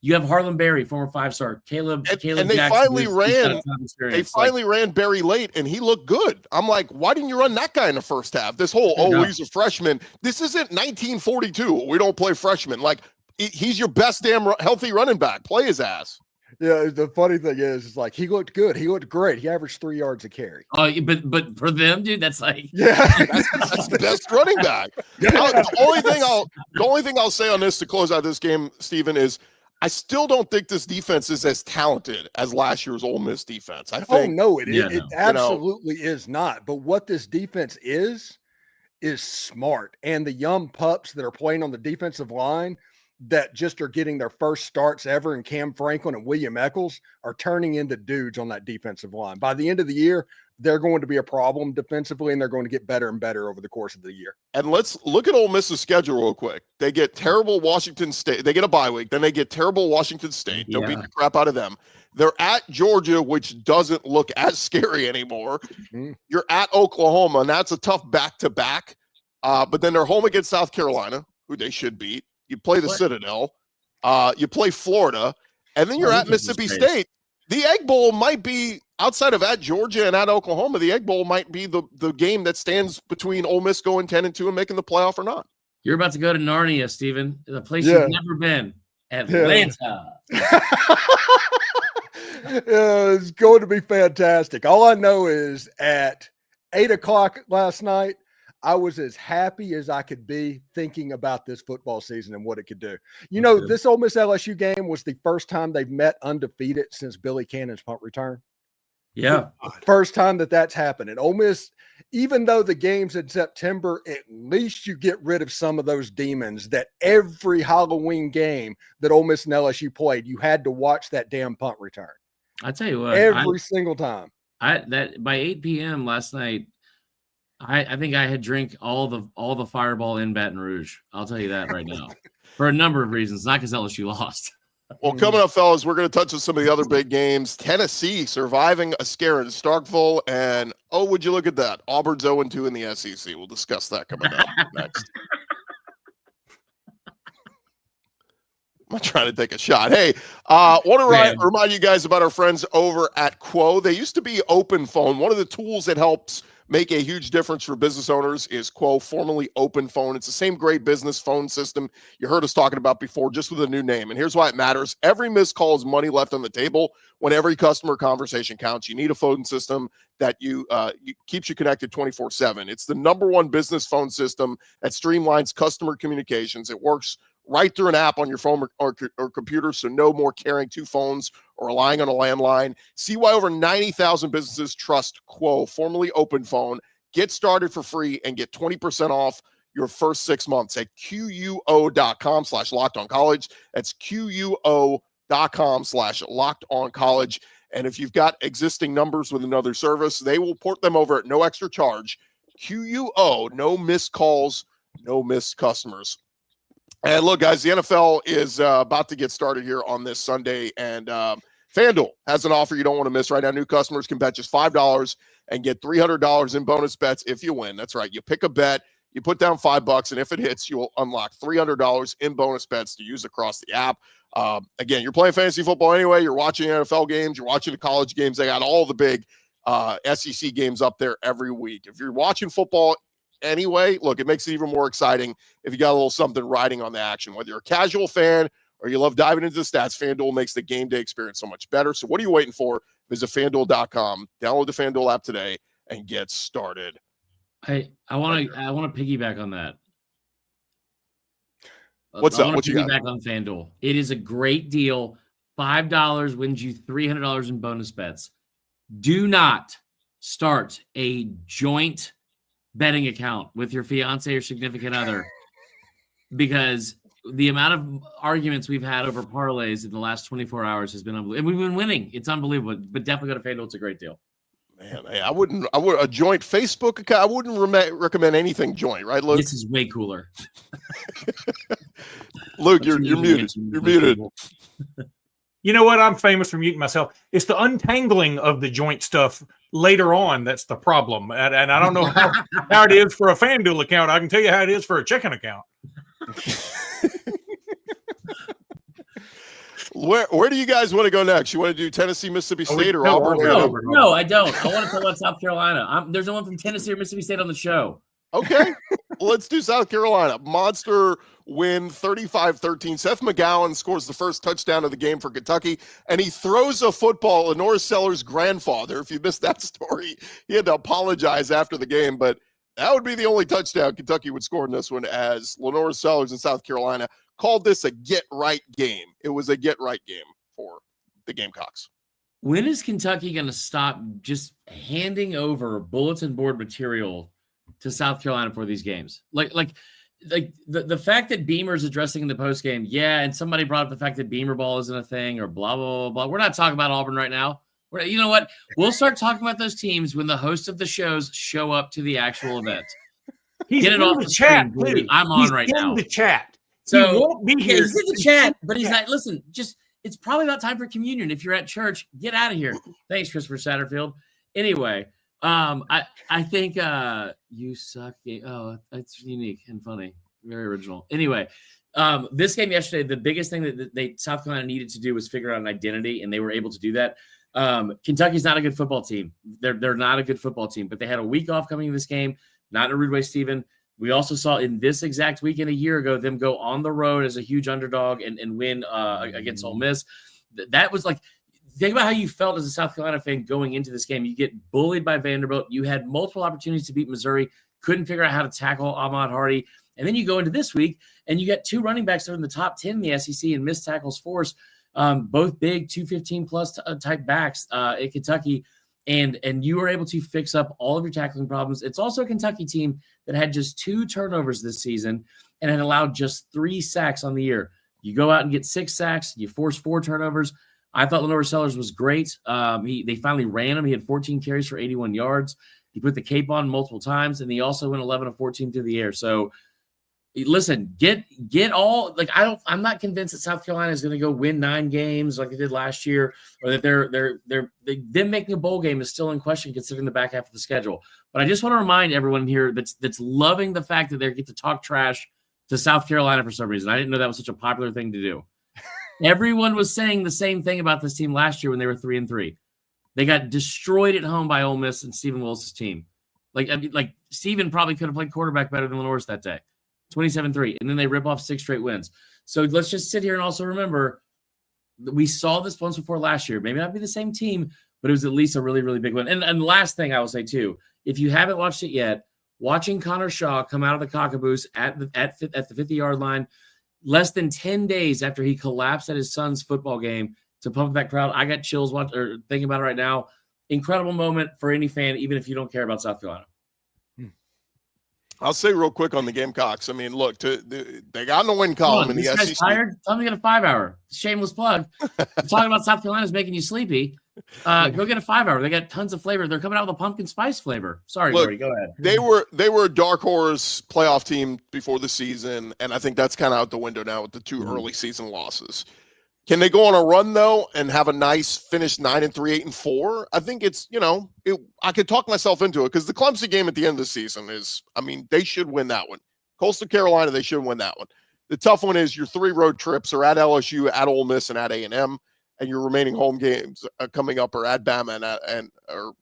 You have Harlan Berry, former 5-star, Caleb and Jackson, they finally ran. They finally ran Berry late, and he looked good. I'm like, why didn't you run that guy in the first half? This whole he's a freshman. This isn't 1942. We don't play freshmen. Like, he's your best damn healthy running back. Play his ass. Yeah, the funny thing is like he looked good. He looked great. He averaged 3 yards a carry. Oh, but for them, dude, that's like that's the best running back. The only thing I'll say on this to close out this game, Steven, is I still don't think this defense is as talented as last year's Ole Miss defense. I think. Oh no, it absolutely is not. But what this defense is smart, and the young pups that are playing on the defensive line that just are getting their first starts ever, and Cam Franklin and William Eccles are turning into dudes on that defensive line. By the end of the year, they're going to be a problem defensively, and they're going to get better and better over the course of the year. And let's look at Ole Miss's schedule real quick. They get terrible Washington State. They get a bye week. Then they get terrible Washington State. Don't beat the crap out of them. They're at Georgia, which doesn't look as scary anymore. Mm-hmm. You're at Oklahoma, and that's a tough back-to-back. But then they're home against South Carolina, who they should beat. You play the Citadel, you play Florida, and then you're at Mississippi State. The Egg Bowl might be, outside of at Georgia and at Oklahoma, the Egg Bowl might be the game that stands between Ole Miss going 10-2 and making the playoff or not. You're about to go to Narnia, Steven, the place you've never been, Atlanta. It's going to be fantastic. All I know is at 8:00 last night, I was as happy as I could be thinking about this football season and what it could do. You know, this Ole Miss LSU game was the first time they've met undefeated since Billy Cannon's punt return. Yeah. First time that's happened. And Ole Miss, even though the game's in September, at least you get rid of some of those demons that every Halloween game that Ole Miss and LSU played, you had to watch that damn punt return. I tell you what. Every single time. By 8 p.m. last night, I think I had drank all the Fireball in Baton Rouge. I'll tell you that right now, for a number of reasons, not because LSU lost. Well, coming up, fellas, we're going to touch on some of the other big games. Tennessee surviving a scare in Starkville, and would you look at that? Auburn's 0-2 in the SEC. We'll discuss that coming up next. I'm trying to take a shot. Hey, want to remind you guys about our friends over at Quo. They used to be Open Phone. One of the tools that helps make a huge difference for business owners is Quo, formerly Open Phone. It's the same great business phone system you heard us talking about before, just with a new name. And here's why it matters. Every missed call is money left on the table. When every customer conversation counts, you need a phone system that keeps you connected 24/7. It's the #1 business phone system that streamlines customer communications. It works right through an app on your phone or computer, so no more carrying two phones or relying on a landline. See why over 90,000 businesses trust Quo, formerly Open Phone. Get started for free and get 20% off your first 6 months at QUO.com/LockedOnCollege. That's QUO.com/LockedOnCollege. And if you've got existing numbers with another service, they will port them over at no extra charge. QUO, no missed calls, no missed customers. And look, guys, the NFL is about to get started here on this Sunday, and FanDuel has an offer you don't want to miss right now. New customers can bet just $5 and get $300 in bonus bets if you win. That's right. You pick a bet, you put down $5, and if it hits, you will unlock $300 in bonus bets to use across the app. Again, you're playing fantasy football anyway. You're watching NFL games. You're watching the college games. They got all the big SEC games up there every week. If you're watching football anyway, look, it makes it even more exciting if you got a little something riding on the action. Whether you're a casual fan or you love diving into the stats, FanDuel makes the game day experience so much better. So what are you waiting for? Visit FanDuel.com, download the FanDuel app today, and get started. I want to piggyback on that. What's up? What you got? Piggyback on FanDuel. It is a great deal. $5 wins you $300 in bonus bets. Do not start a joint betting account with your fiance or significant other, because the amount of arguments we've had over parlays in the last 24 hours has been unbelievable. And we've been winning. It's unbelievable. But definitely go to FanDuel. It's a great deal. Man, I would a joint Facebook account. I wouldn't recommend anything joint, right, Luke? This is way cooler. Luke, you're muted. You're muted. You know what? I'm famous for muting myself. It's the untangling of the joint stuff later on that's the problem. And I don't know how it is for a FanDuel account. I can tell you how it is for a checking account. Where do you guys want to go next? You want to do Tennessee, Mississippi State, or Auburn? No, I don't. I want to talk about South Carolina. There's no one from Tennessee or Mississippi State on the show. Okay, well, let's do South Carolina. Monster win, 35-13. Seth McGowan scores the first touchdown of the game for Kentucky, and he throws a football. Lenore Sellers' grandfather, if you missed that story, he had to apologize after the game, but that would be the only touchdown Kentucky would score in this one, as Lenore Sellers in South Carolina called this a get-right game. It was a get-right game for the Gamecocks. When is Kentucky going to stop just handing over bulletin board material to South Carolina for these games? Like the fact that Beamer's addressing in the postgame, yeah, and somebody brought up the fact that Beamer ball isn't a thing or blah, blah, blah, blah. We're not talking about Auburn right now. You know what? We'll start talking about those teams when the host of the shows show up to the actual event. He's Get it off the chat. screen, I'm on right now. In the chat. So he won't be here. He's in the chat, but he's like, listen, it's probably about time for communion. If you're at church, get out of here. Thanks, Christopher Satterfield. Anyway, I think you suck. Oh, that's unique and funny. Very original. Anyway, this game yesterday, the biggest thing that South Carolina needed to do was figure out an identity, and they were able to do that. Kentucky's not a good football team. They're not a good football team, but they had a week off coming into this game. Not in a rude way, Stephen. We also saw in this exact weekend a year ago them go on the road as a huge underdog and win against Ole Miss. That was like, think about how you felt as a South Carolina fan going into this game. You get bullied by Vanderbilt. You had multiple opportunities to beat Missouri, couldn't figure out how to tackle Ahmad Hardy. And then you go into this week and you get two running backs that are in the top 10 in the SEC in missed tackles force, both big 215 plus type backs at Kentucky. And you were able to fix up all of your tackling problems. It's also a Kentucky team that had just 2 turnovers this season and had allowed just 3 sacks on the year. You go out and get 6 sacks. You force 4 turnovers. I thought Lenore Sellers was great. They finally ran him. He had 14 carries for 81 yards. He put the cape on multiple times, and he also went 11 of 14 through the air. So, listen, get all, like, I'm not convinced that South Carolina is going to go win 9 games like they did last year, or that them making a bowl game is still in question considering the back half of the schedule. But I just want to remind everyone here that's loving the fact that they get to talk trash to South Carolina for some reason. I didn't know that was such a popular thing to do. Everyone was saying the same thing about this team last year when they were 3-3. They got destroyed at home by Ole Miss and Stephen Willis' team. Like Stephen probably could have played quarterback better than Lenore's that day. 27-3, and then they rip off 6 straight wins. So let's just sit here and also remember that we saw this once before last year. Maybe not be the same team, but it was at least a really, really big one. And the last thing I will say too, if you haven't watched it yet, watching Connor Shaw come out of the cockaboose at the 50-yard line, less than 10 days after he collapsed at his son's football game to pump that crowd, I got chills thinking about it right now. Incredible moment for any fan, even if you don't care about South Carolina. I'll say real quick on the Gamecocks. I mean, look, they got in the win column in the SEC. Guy's tired. Tell him to get a 5-hour. Shameless plug. Talking about South Carolina's making you sleepy. Go get a 5-hour. They got tons of flavor. They're coming out with a pumpkin spice flavor. Sorry, Gordy, go ahead. They were a dark horse playoff team before the season, and I think that's kind of out the window now with the 2 early season losses. Can they go on a run though and have a nice finish 9-3, 8-4? I think it's, I could talk myself into it because the Clemson game at the end of the season is, I mean, they should win that one. Coastal Carolina, they should win that one. The tough one is your 3 road trips are at LSU, at Ole Miss, and at A&M, and your remaining home games coming up are at Bama or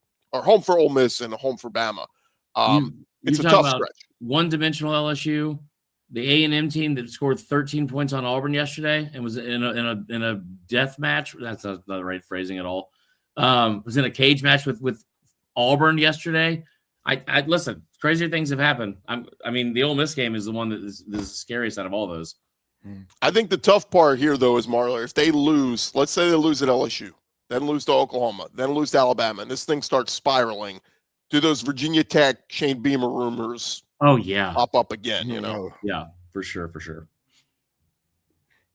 home for Ole Miss and home for Bama. It's a tough stretch. One-dimensional LSU. The A&M team that scored 13 points on Auburn yesterday and was in a death match. That's not the right phrasing at all. Was in a cage match with Auburn yesterday. I listen. Crazier things have happened. I mean, the Ole Miss game is the one that is the scariest out of all those. I think the tough part here, though, is Marler. If they lose, let's say they lose at LSU, then lose to Oklahoma, then lose to Alabama, and this thing starts spiraling, do those Virginia Tech Shane Beamer rumors? Oh, yeah. Pop up again, Yeah, for sure.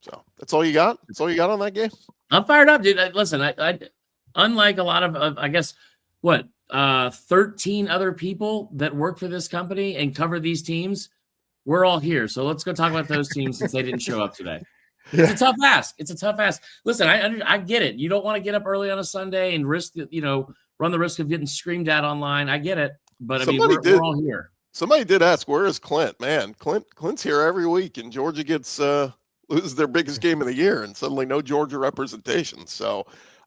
So that's all you got? That's all you got on that game? I'm fired up, dude. Listen, I unlike a lot of I guess, 13 other people that work for this company and cover these teams, we're all here. So let's go talk about those teams since they didn't show up today. It's a tough ask. It's a tough ask. Listen, I get it. You don't want to get up early on a Sunday and run the risk of getting screamed at online. I get it. But we're all here. Somebody did ask, where is Clint? Man, Clint's here every week, and Georgia gets loses their biggest game of the year, and suddenly no Georgia representation. So,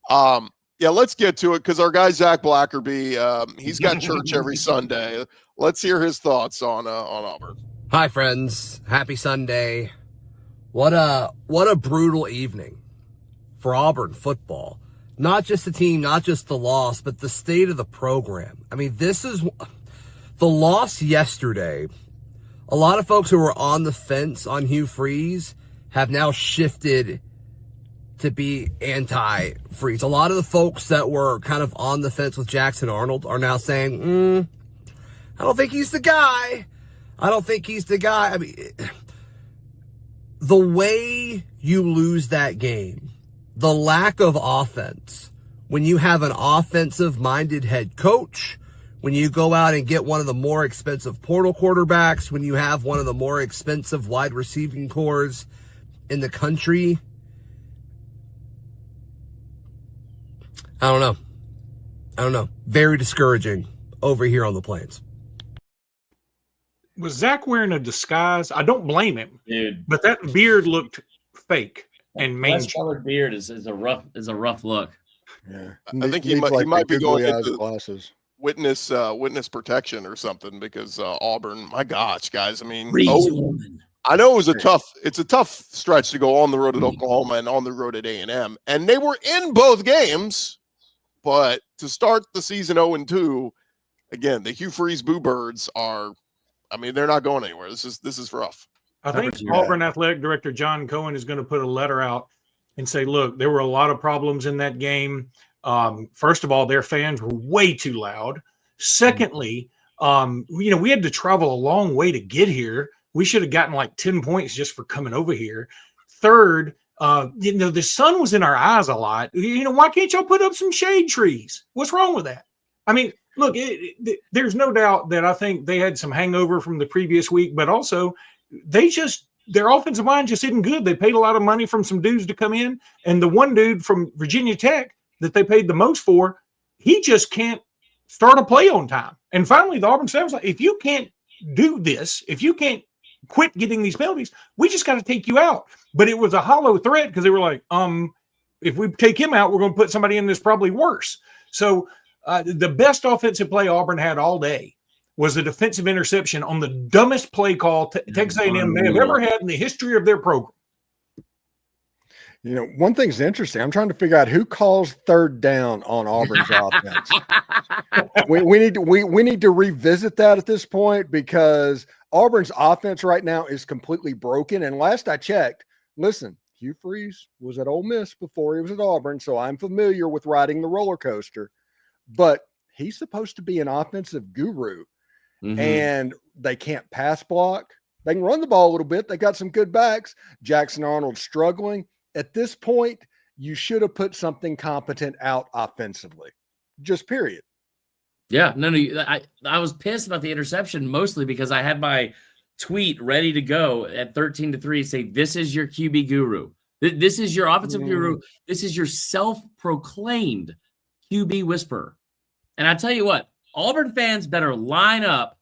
yeah, let's get to it because our guy Zach Blackerby, he's got church every Sunday. Let's hear his thoughts on Auburn. Hi, friends. Happy Sunday. What a brutal evening for Auburn football. Not just the team, not just the loss, but the state of the program. I mean, this is the loss yesterday. A lot of folks who were on the fence on Hugh Freeze have now shifted to be anti-Freeze. A lot of the folks that were kind of on the fence with Jackson Arnold are now saying, I don't think he's the guy. I don't think he's the guy. I mean, the way you lose that game, the lack of offense, when you have an offensive-minded head coach, when you go out and get one of the more expensive portal quarterbacks, when you have one of the more expensive wide receiving cores in the country, I don't know. Very discouraging over here on the Plains. Was Zach wearing a disguise? I don't blame him, dude. But that beard looked fake and mangy. Colored beard is a rough look. Yeah, I think he might be going into glasses. Witness protection or something because Auburn. My gosh, guys! I mean, I know it's a tough stretch to go on the road at Oklahoma and on the road at A&M, and they were in both games. But to start the season 0-2, again, the Hugh Freeze Boo Birds are. I mean, they're not going anywhere. This is rough. I think Auburn Athletic Director John Cohen is going to put a letter out and say, look, there were a lot of problems in that game. First of all, their fans were way too loud. Secondly, we had to travel a long way to get here. We should have gotten like 10 points just for coming over here. Third, the sun was in our eyes a lot. Why can't y'all put up some shade trees? What's wrong with that? I mean, look, there's no doubt that I think they had some hangover from the previous week, but also their offensive line just isn't good. They paid a lot of money from some dudes to come in, and the one dude from Virginia Tech that they paid the most for, he just can't start a play on time. And finally, the Auburn staff was like, if you can't do this, if you can't quit getting these penalties, we just got to take you out. But it was a hollow threat because they were like, if we take him out, we're going to put somebody in that's probably worse. So the best offensive play Auburn had all day was a defensive interception on the dumbest play call Texas A&M may have ever had in the history of their program. One thing's interesting. I'm trying to figure out who calls third down on Auburn's offense. We need to revisit that at this point because Auburn's offense right now is completely broken. And last I checked, listen, Hugh Freeze was at Ole Miss before he was at Auburn, so I'm familiar with riding the roller coaster. But he's supposed to be an offensive guru, and they can't pass block. They can run the ball a little bit. They got some good backs. Jackson Arnold struggling. At this point, you should have put something competent out offensively. Just period. Yeah, no, I was pissed about the interception mostly because I had my tweet ready to go at 13-3 say, this is your QB guru. This is your offensive guru. This is your self-proclaimed QB whisperer. And I tell you what, Auburn fans better line up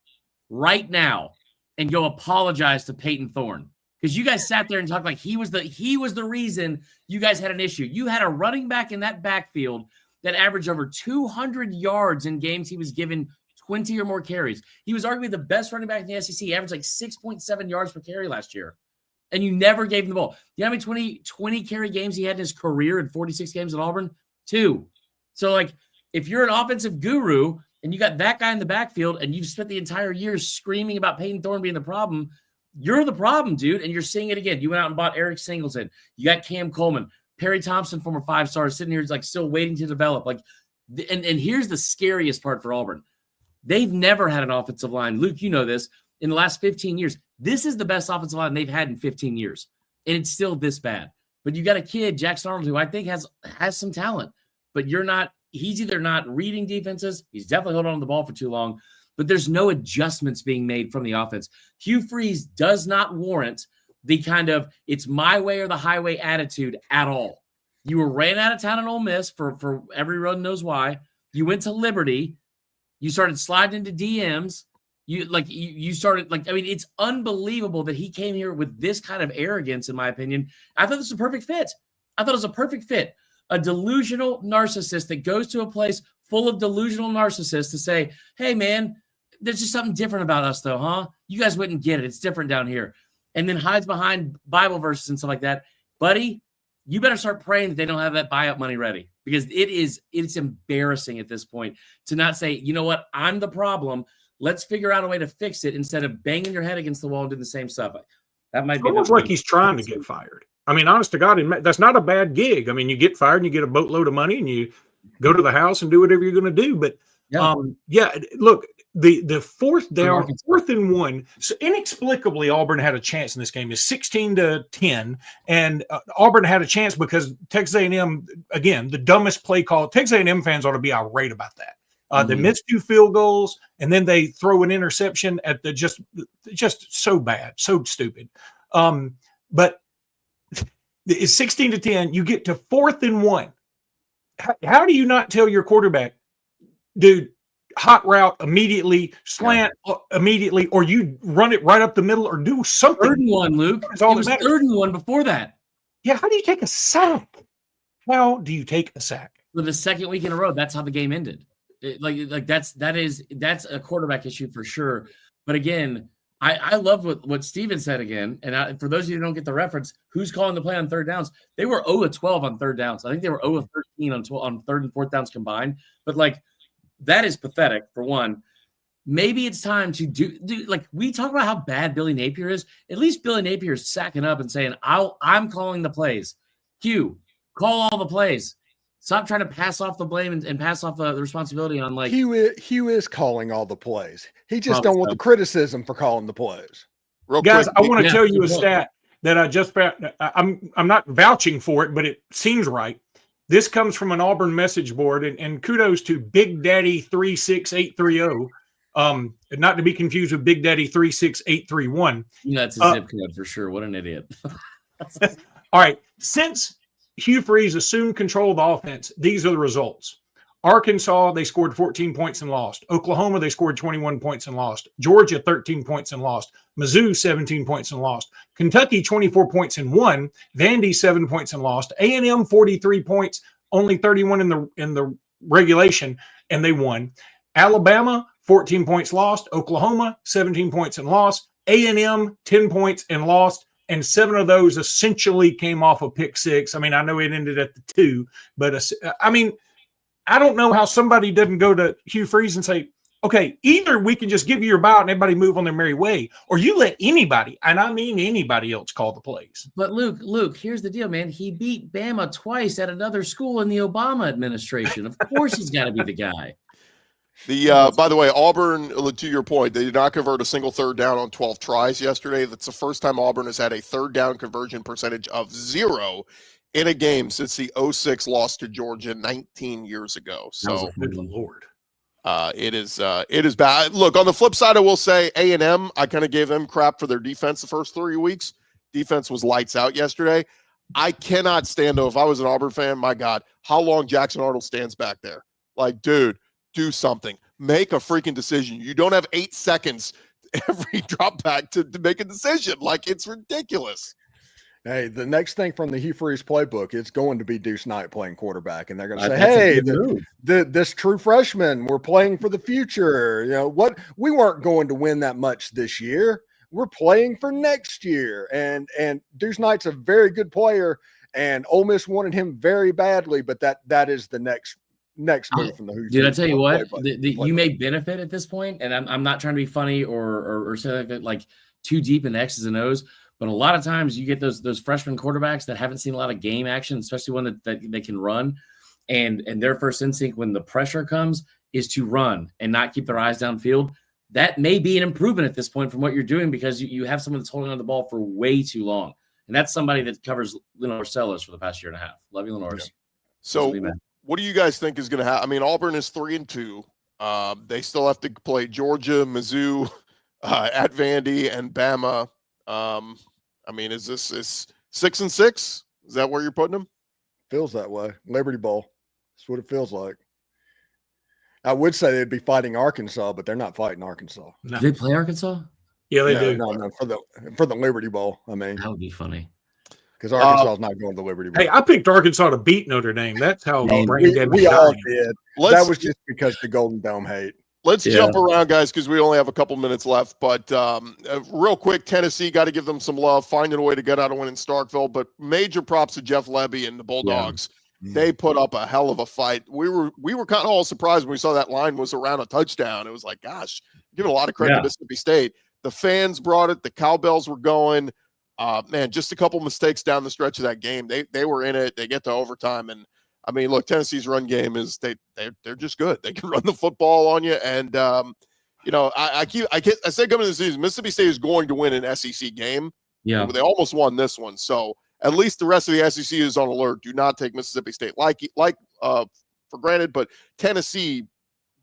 right now and go apologize to Peyton Thorne because you guys sat there and talked like he was the reason you guys had an issue. You had a running back in that backfield that averaged over 200 yards in games he was given 20 or more carries. He was arguably the best running back in the SEC. He averaged like 6.7 yards per carry last year. And you never gave him the ball. You know how many 20 carry games he had in his career in 46 games at Auburn? 2. So, like, if you're an offensive guru and you got that guy in the backfield and you've spent the entire year screaming about Peyton Thorne being the problem, you're the problem, dude. And you're seeing it again. You went out and bought Eric Singleton. You got Cam Coleman. Perry Thompson, former 5-star, sitting here like still waiting to develop. Like, and here's the scariest part for Auburn. They've never had an offensive line. Luke, you know this. In the last 15 years, this is the best offensive line they've had in 15 years. And it's still this bad. But you got a kid, Jackson Arnold, who I think has some talent. But he's either not reading defenses. He's definitely holding on to the ball for too long. But there's no adjustments being made from the offense. Hugh Freeze does not warrant the kind of it's my way or the highway attitude at all. You were ran out of town in Ole Miss for everyone knows why. You went to Liberty. You started sliding into DMs. You started I mean, it's unbelievable that he came here with this kind of arrogance, in my opinion. I thought this was a perfect fit. A delusional narcissist that goes to a place full of delusional narcissists to say, hey, man, there's just something different about us, though, huh? You guys wouldn't get it. It's different down here. And then hides behind Bible verses and stuff like that. Buddy, you better start praying that they don't have that buyout money ready, because it's embarrassing at this point to not say, you know what, I'm the problem. Let's figure out a way to fix it instead of banging your head against the wall and doing the same stuff. That might be almost like he's trying to get fired. I mean, honest to God, that's not a bad gig. I mean, you get fired and you get a boatload of money and you go to the house and do whatever you're going to do. But look, the fourth down, 4th and 1. So inexplicably, Auburn had a chance in this game. It's 16-10, and Auburn had a chance because Texas A&M, again, the dumbest play call. Texas A&M fans ought to be irate about that. They missed 2 field goals, and then they throw an interception at the just so bad, so stupid. But it's 16-10. You get to 4th and 1. How do you not tell your quarterback, dude, hot route immediately, slant immediately, or you run it right up the middle, or do something? 3rd and 1, Luke. It was 3rd and 1 before that. Yeah, how do you take a sack? How do you take a sack? For the second week in a row, that's how the game ended. That's a quarterback issue for sure. But again, I love what Steven said again. And for those of you who don't get the reference, who's calling the play on 3rd downs? They were 0-12 on 3rd downs. I think they were 0-13 on 3rd and 4th downs combined. But that is pathetic, for one. Maybe it's time to do we talk about how bad Billy Napier is. At least Billy Napier is sacking up and saying, I'm calling the plays. Hugh, call all the plays. Stop trying to pass off the blame and pass off the responsibility on Hugh is calling all the plays. He just don't want the criticism for calling the plays. Guys, I want to tell you a stat that I just found. I'm not vouching for it, but it seems right. This comes from an Auburn message board, and kudos to Big Daddy 36830. Not to be confused with Big Daddy 36831. That's a zip code for sure. What an idiot. All right. Since Hugh Freeze assumed control of the offense, these are the results. Arkansas, they scored 14 points and lost. Oklahoma, they scored 21 points and lost. Georgia, 13 points and lost. Mizzou, 17 points and lost. Kentucky, 24 points and won. Vandy, 7 points and lost. A&M, 43 points, only 31 in the regulation, and they won. Alabama, 14 points lost. Oklahoma, 17 points and lost. A&M, 10 points and lost. And 7 of those essentially came off a pick six. I mean, I know it ended at the 2, but I mean, I don't know how somebody doesn't go to Hugh Freeze and say, okay, either we can just give you your buyout and everybody move on their merry way, or you let anybody, and I mean anybody else, call the plays. But Luke, here's the deal, man. He beat Bama twice at another school in the Obama administration. Of course he's got to be the guy. By the way, Auburn, to your point, they did not convert a single 3rd down on 12 tries yesterday. That's the first time Auburn has had a 3rd down conversion percentage of 0 in a game since the 06 loss to Georgia 19 years ago. So, good Lord. It is bad. Look, on the flip side, I will say A&M, I kind of gave them crap for their defense the first 3 weeks. Defense was lights out yesterday. I cannot stand, though, if I was an Auburn fan, my God, how long Jackson Arnold stands back there. Dude, do something. Make a freaking decision. You don't have 8 seconds every drop back to make a decision. It's ridiculous. Hey, the next thing from the Hugh Freeze playbook, it's going to be Deuce Knight playing quarterback, and they're going to say, "Hey, this true freshman, we're playing for the future. What? We weren't going to win that much this year. We're playing for next year." And Deuce Knight's a very good player, and Ole Miss wanted him very badly, but that is the next move from the Hoosiers. Dude, I tell you what, you may benefit at this point, and I'm not trying to be funny or say that too deep in the X's and O's. But a lot of times you get those freshman quarterbacks that haven't seen a lot of game action, especially one that they can run. And their first instinct when the pressure comes is to run and not keep their eyes downfield. That may be an improvement at this point from what you're doing, because you have someone that's holding on the ball for way too long. And that's somebody that covers Lenore Sellers for the past year and a half. Love you, Lenore. Yeah. So what do you guys think is going to happen? I mean, Auburn is 3-2. They still have to play Georgia, Mizzou, at Vandy, and Bama. I mean, is 6-6? Is that where you're putting them? Feels that way. Liberty Bowl. That's what it feels like. I would say they'd be fighting Arkansas, but they're not fighting Arkansas. No. Do they play Arkansas? Yeah, they do. No, for the Liberty Bowl. I mean, that would be funny because Arkansas is not going to the Liberty Bowl. Hey, I picked Arkansas to beat Notre Dame. That's how we all did. That was just because the Golden Dome hate. Let's jump around, guys, because we only have a couple minutes left. But real quick, Tennessee, got to give them some love, finding a way to get out a win in Starkville. But major props to Jeff Lebby and the Bulldogs. Yeah. They put up a hell of a fight. We were kind of all surprised when we saw that line was around a touchdown. It was like, gosh, giving a lot of credit to Mississippi State. The fans brought it. The cowbells were going. Man, just a couple mistakes down the stretch of that game. They were in it. They get to overtime, and I mean, look, Tennessee's run game is they're just good. They can run the football on you, and you know, I say coming into the season, Mississippi State is going to win an SEC game. Yeah, they almost won this one, so at least the rest of the SEC is on alert. Do not take Mississippi State for granted, but Tennessee,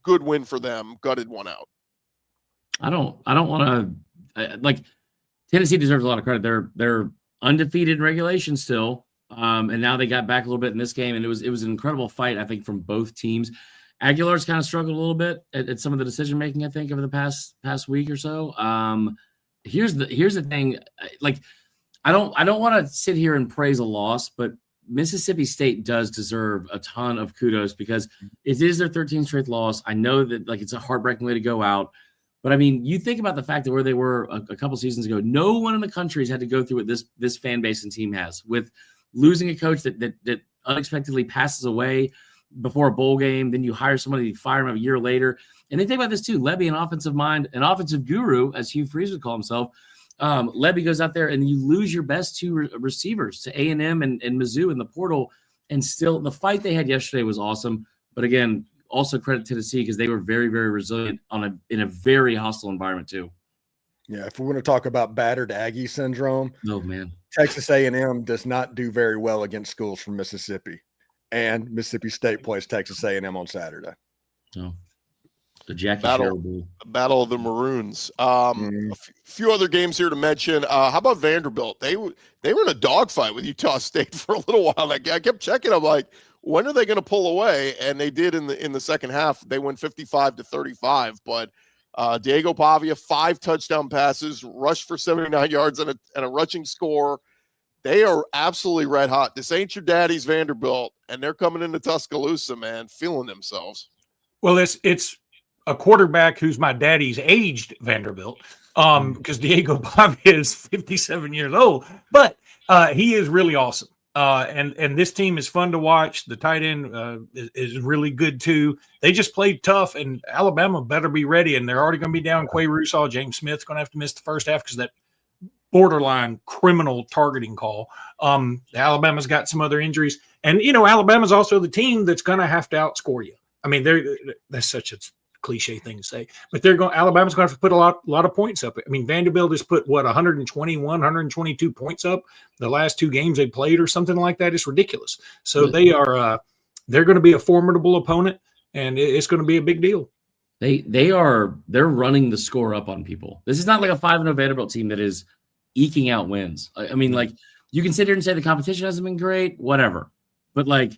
good win for them. Gutted one out. I don't want to like Tennessee deserves a lot of credit. They're undefeated in regulation still. And now they got back a little bit in this game, and it was an incredible fight, I think, from both teams. Aguilar's kind of struggled a little bit at some of the decision making, I think, over the past week or so. Here's the thing, like I don't want to sit here and praise a loss, but Mississippi State does deserve a ton of kudos because it is their 13th straight loss. I know that like it's a heartbreaking way to go out. But I mean, you think about the fact that where they were a couple seasons ago, no one in the country has had to go through what this fan base and team has with losing a coach that unexpectedly passes away before a bowl game. Then you hire somebody, you fire him a year later. And they think about this too. Lebby, an offensive mind, an offensive guru, as Hugh Freeze would call himself. Lebby goes out there and you lose your best two receivers to A&M and Mizzou in the portal. And still, the fight they had yesterday was awesome. But again, also credit Tennessee because they were very, very resilient in a very hostile environment too. Yeah, if we want to talk about battered Aggie syndrome, oh man, Texas A&M does not do very well against schools from Mississippi, and Mississippi State plays Texas A&M on Saturday. Oh, the Jackie Battle of the Maroons. A few other games here to mention. How about Vanderbilt? They were in a dogfight with Utah State for a little while. I kept checking. I'm like, when are they going to pull away? And they did in the second half. They went 55-35. But Diego Pavia, 5 touchdown passes, rushed for 79 yards and a rushing score. They are absolutely red hot. This ain't your daddy's Vanderbilt, and they're coming into Tuscaloosa, man, feeling themselves. Well, it's a quarterback who's my daddy's aged Vanderbilt, because Diego Pavia is 57 years old, but he is really awesome. And this team is fun to watch. The tight end is really good too. They just played tough, and Alabama better be ready. And they're already going to be down Quay Russaw. James Smith's going to have to miss the first half because that borderline criminal targeting call. Alabama's got some other injuries, and Alabama's also the team that's going to have to outscore you. I mean, that's such a cliche thing to say, but Alabama's going to have to put a lot of points up. I mean, Vanderbilt has put 121, 122 points up the last 2 games they played or something like that. It's ridiculous. So they're going to be a formidable opponent, and it's going to be a big deal. They're running the score up on people. This is not like a 5-0 Vanderbilt team that is eking out wins. I mean, like you can sit here and say the competition hasn't been great, whatever, but like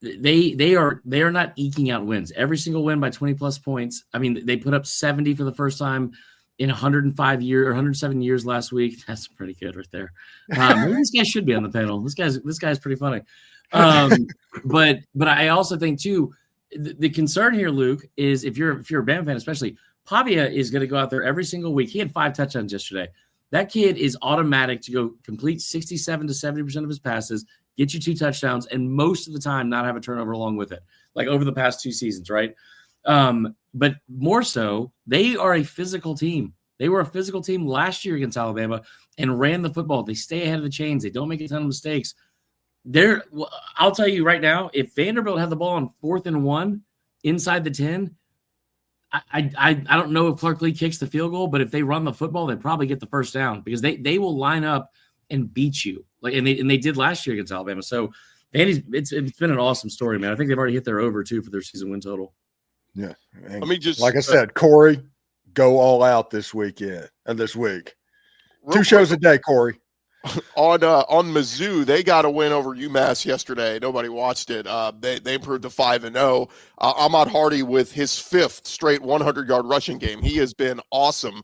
they are not eking out wins. Every single win by 20 plus points. I mean, they put up 70 for the first time in 105 years or 107 years last week. That's pretty good right there. Maybe this guy should be on the panel. This guy's pretty funny. But I also think too, the concern here, Luke, is if you're a Bama fan, especially Pavia is going to go out there every single week. He had 5 touchdowns yesterday. That kid is automatic to go complete 67 to 70% of his passes, get you 2 touchdowns, and most of the time not have a turnover along with it, like over the past 2 seasons, right? But more so, they are a physical team. They were a physical team last year against Alabama and ran the football. They stay ahead of the chains. They don't make a ton of mistakes. I'll tell you right now, if Vanderbilt had the ball on 4th and 1 inside the 10, I don't know if Clark Lee kicks the field goal, but if they run the football, they probably get the first down because they will line up and beat you and they did last year against Alabama. So it's been an awesome story, man. I think they've already hit their over too for their season win total. Yeah, let me just like I said, Corey, go all out this weekend and this week. 2 shows a day, Corey. On Mizzou, they got a win over UMass yesterday. Nobody watched it. They improved to 5-0. Ahmad Hardy with his 5th straight 100-yard rushing game. He has been awesome.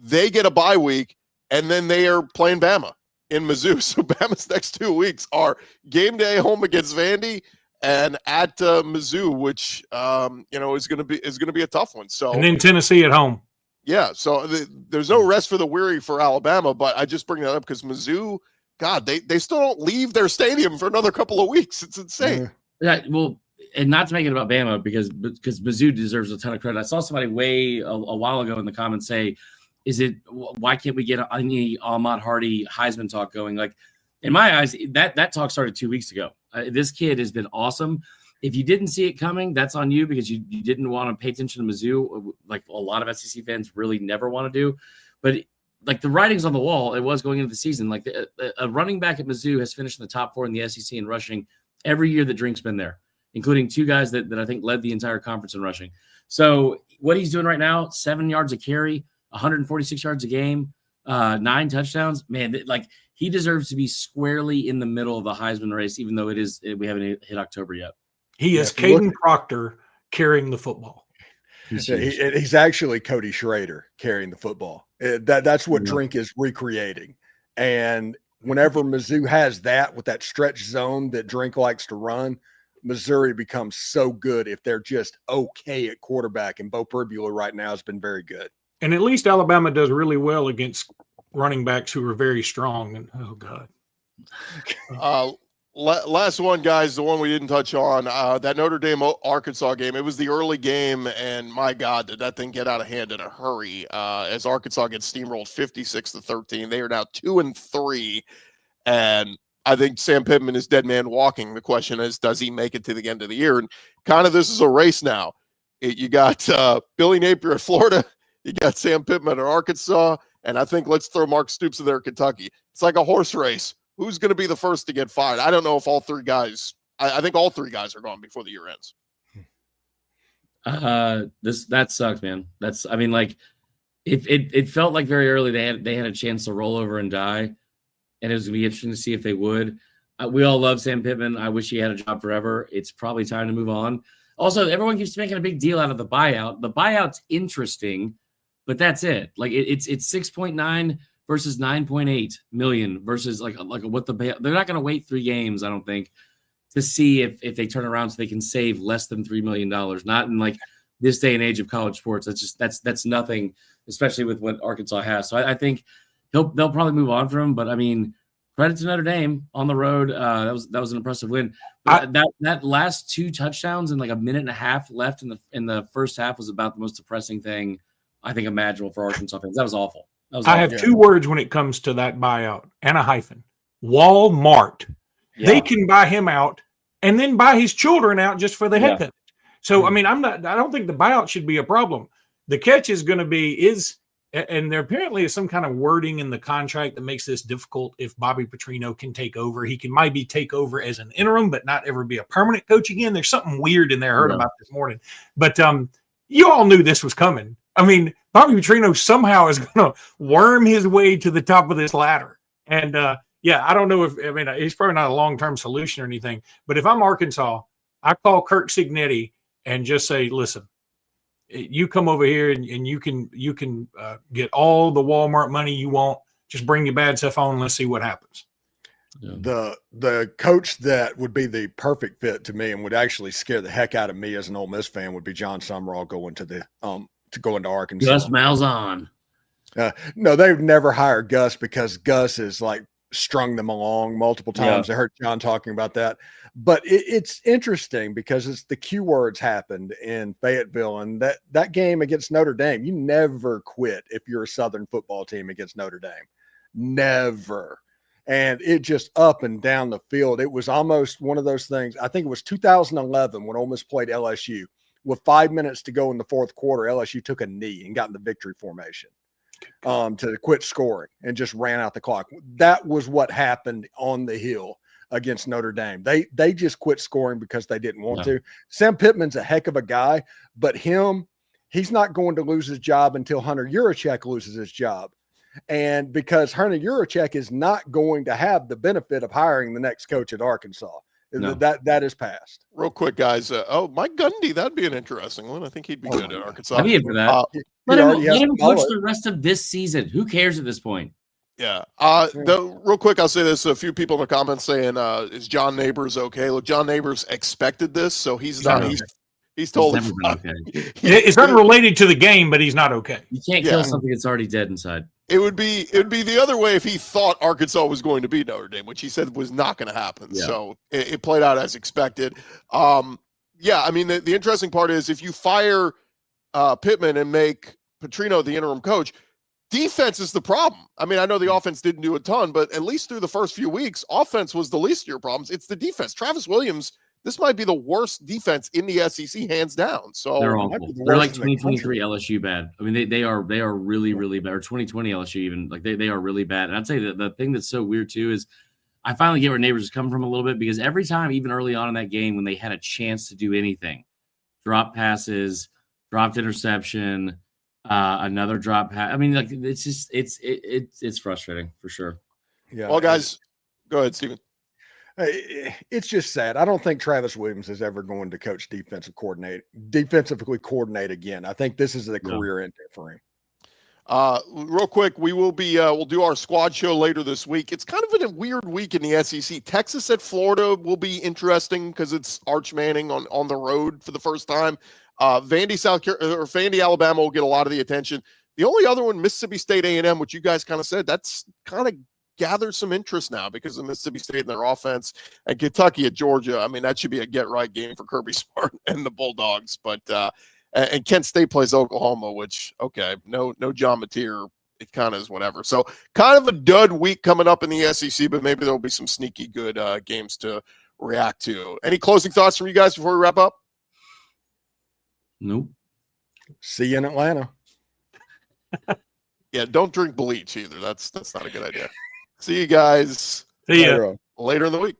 They get a bye week, and then they are playing Bama in Mizzou. So Bama's next 2 weeks are game day home against Vandy and at Mizzou, which is going to be a tough one. So and then Tennessee at home. Yeah, so there's no rest for the weary for Alabama, but I just bring that up because Mizzou, God, they still don't leave their stadium for another couple of weeks. It's insane. Yeah, well, and not to make it about Bama because Mizzou deserves a ton of credit. I saw somebody a while ago in the comments say, why can't we get any Ahmad Hardy Heisman talk going? Like, in my eyes, that talk started 2 weeks ago. This kid has been awesome. If you didn't see it coming, that's on you because you didn't want to pay attention to Mizzou, like a lot of SEC fans really never want to do. But like the writing's on the wall, it was going into the season. Like a running back at Mizzou has finished in the top 4 in the SEC in rushing every year that Drink's been there, including 2 guys that I think led the entire conference in rushing. So what he's doing right now, 7 yards a carry, 146 yards a game, 9 touchdowns. Man, like he deserves to be squarely in the middle of the Heisman race, even though we haven't hit October yet. He is Caden Proctor carrying the football. He's actually Cody Schrader carrying the football. That's what Drink is recreating. And whenever Mizzou has that with that stretch zone that Drink likes to run, Missouri becomes so good if they're just okay at quarterback. And Bo Perbula right now has been very good. And at least Alabama does really well against running backs who are very strong. And oh God. Last one, guys, the one we didn't touch on, that Notre Dame Arkansas game. It was the early game, and my God, did that thing get out of hand in a hurry as Arkansas gets steamrolled 56-13. They are now 2-3, and I think Sam Pittman is dead man walking. The question is, does he make it to the end of the year? And kind of this is a race now. You got Billy Napier at Florida, you got Sam Pittman at Arkansas, and I think let's throw Mark Stoops in there at Kentucky. It's like a horse race. Who's going to be the first to get fired? I don't know if all 3 guys – I think all 3 guys are gone before the year ends. That sucks, man. It felt like very early they had a chance to roll over and die, and it was going to be interesting to see if they would. We all love Sam Pittman. I wish he had a job forever. It's probably time to move on. Also, everyone keeps making a big deal out of the buyout. The buyout's interesting, but that's it. Like it's 6.9 – versus 9.8 million versus like what they're not going to wait 3 games, I don't think, to see if they turn around so they can save less than $3 million. Not in like this day and age of college sports. That's nothing, especially with what Arkansas has. So I think they'll probably move on from him. But I mean, credit to Notre Dame on the road. That was an impressive win. But that last 2 touchdowns and like a minute and a half left in the first half was about the most depressing thing I think imaginable for Arkansas fans. That was awful. I have 2 words when it comes to that buyout and a hyphen. Walmart. Yeah. They can buy him out and then buy his children out just for the heck of it. So, I mean, I don't think the buyout should be a problem. The catch is going to be and there apparently is some kind of wording in the contract that makes this difficult. If Bobby Petrino can take over, he can maybe take over as an interim, but not ever be a permanent coach again. There's something weird in there I heard about this morning. But you all knew this was coming. I mean, Bobby Petrino somehow is going to worm his way to the top of this ladder. And, I don't know he's probably not a long-term solution or anything. But if I'm Arkansas, I call Kirk Cignetti and just say, listen, you come over here and you can get all the Walmart money you want. Just bring your bad stuff on and let's see what happens. Yeah. The coach that would be the perfect fit to me and would actually scare the heck out of me as an Ole Miss fan would be John Sumrall going to into Arkansas. Gus Malzahn. No, they've never hired Gus because Gus has like strung them along multiple times. I heard John talking about that. But it's interesting because it's the Q words happened in Fayetteville, and that game against Notre Dame, you never quit if you're a Southern football team against Notre Dame. Never. And it just up and down the field. It was almost one of those things. I think it was 2011 when Ole Miss played LSU. With 5 minutes to go in the fourth quarter, LSU took a knee and got in the victory formation to quit scoring and just ran out the clock. That was what happened on the Hill against Notre Dame. They just quit scoring because they didn't want to. Sam Pittman's a heck of a guy, but he's not going to lose his job until Hunter Yurachek loses his job. And because Hernan Yurachek is not going to have the benefit of hiring the next coach at Arkansas. No. That is passed. Real quick, guys. Mike Gundy, that'd be an interesting one. I think he'd be good at Arkansas. I'd be in for that. Let him coach the rest of this season. Who cares at this point? Yeah. Real quick, I'll say this. A few people in the comments saying, is John Neighbors okay? Look, John Neighbors expected this, so he's not. He's totally fine. Okay. It's unrelated to the game, but he's not okay. You can't kill something that's already dead inside. It would be the other way if he thought Arkansas was going to beat Notre Dame, which he said was not going to happen. Yeah. So it played out as expected. I mean, the interesting part is if you fire Pittman and make Petrino the interim coach, defense is the problem. I mean, I know the offense didn't do a ton, but at least through the first few weeks, offense was the least of your problems. It's the defense. Travis Williams, this might be the worst defense in the SEC, hands down. So they're awful. They're like 2023 LSU bad. I mean, they are really, really bad. Or 2020 LSU even. Like they are really bad. And I'd say that the thing that's so weird too is I finally get where Neighbors is coming from a little bit, because every time, even early on in that game, when they had a chance to do anything, drop passes, dropped interception, another drop pass. I mean, like it's just it's frustrating for sure. Yeah. Well, guys, go ahead, Steven. It's just sad. I don't think Travis Williams is ever going to coach defensively coordinate again. I think this is a career ender for him. Real quick, we will be we'll do our squad show later this week. It's kind of a weird week in the SEC. Texas at Florida will be interesting because it's Arch Manning on the road for the first time. Vandy, Alabama will get a lot of the attention. The only other one, Mississippi State A&M, which you guys kind of said, that's kind of gathered some interest now because of Mississippi State and their offense, and Kentucky at Georgia. I mean, that should be a get-right game for Kirby Smart and the Bulldogs. But and Kent State plays Oklahoma, which, okay, no John Mateer. It kind of is whatever. So kind of a dud week coming up in the SEC, but maybe there'll be some sneaky good games to react to. Any closing thoughts from you guys before we wrap up? Nope. See you in Atlanta. Yeah, don't drink bleach either. That's not a good idea. See you guys See ya. later in the week.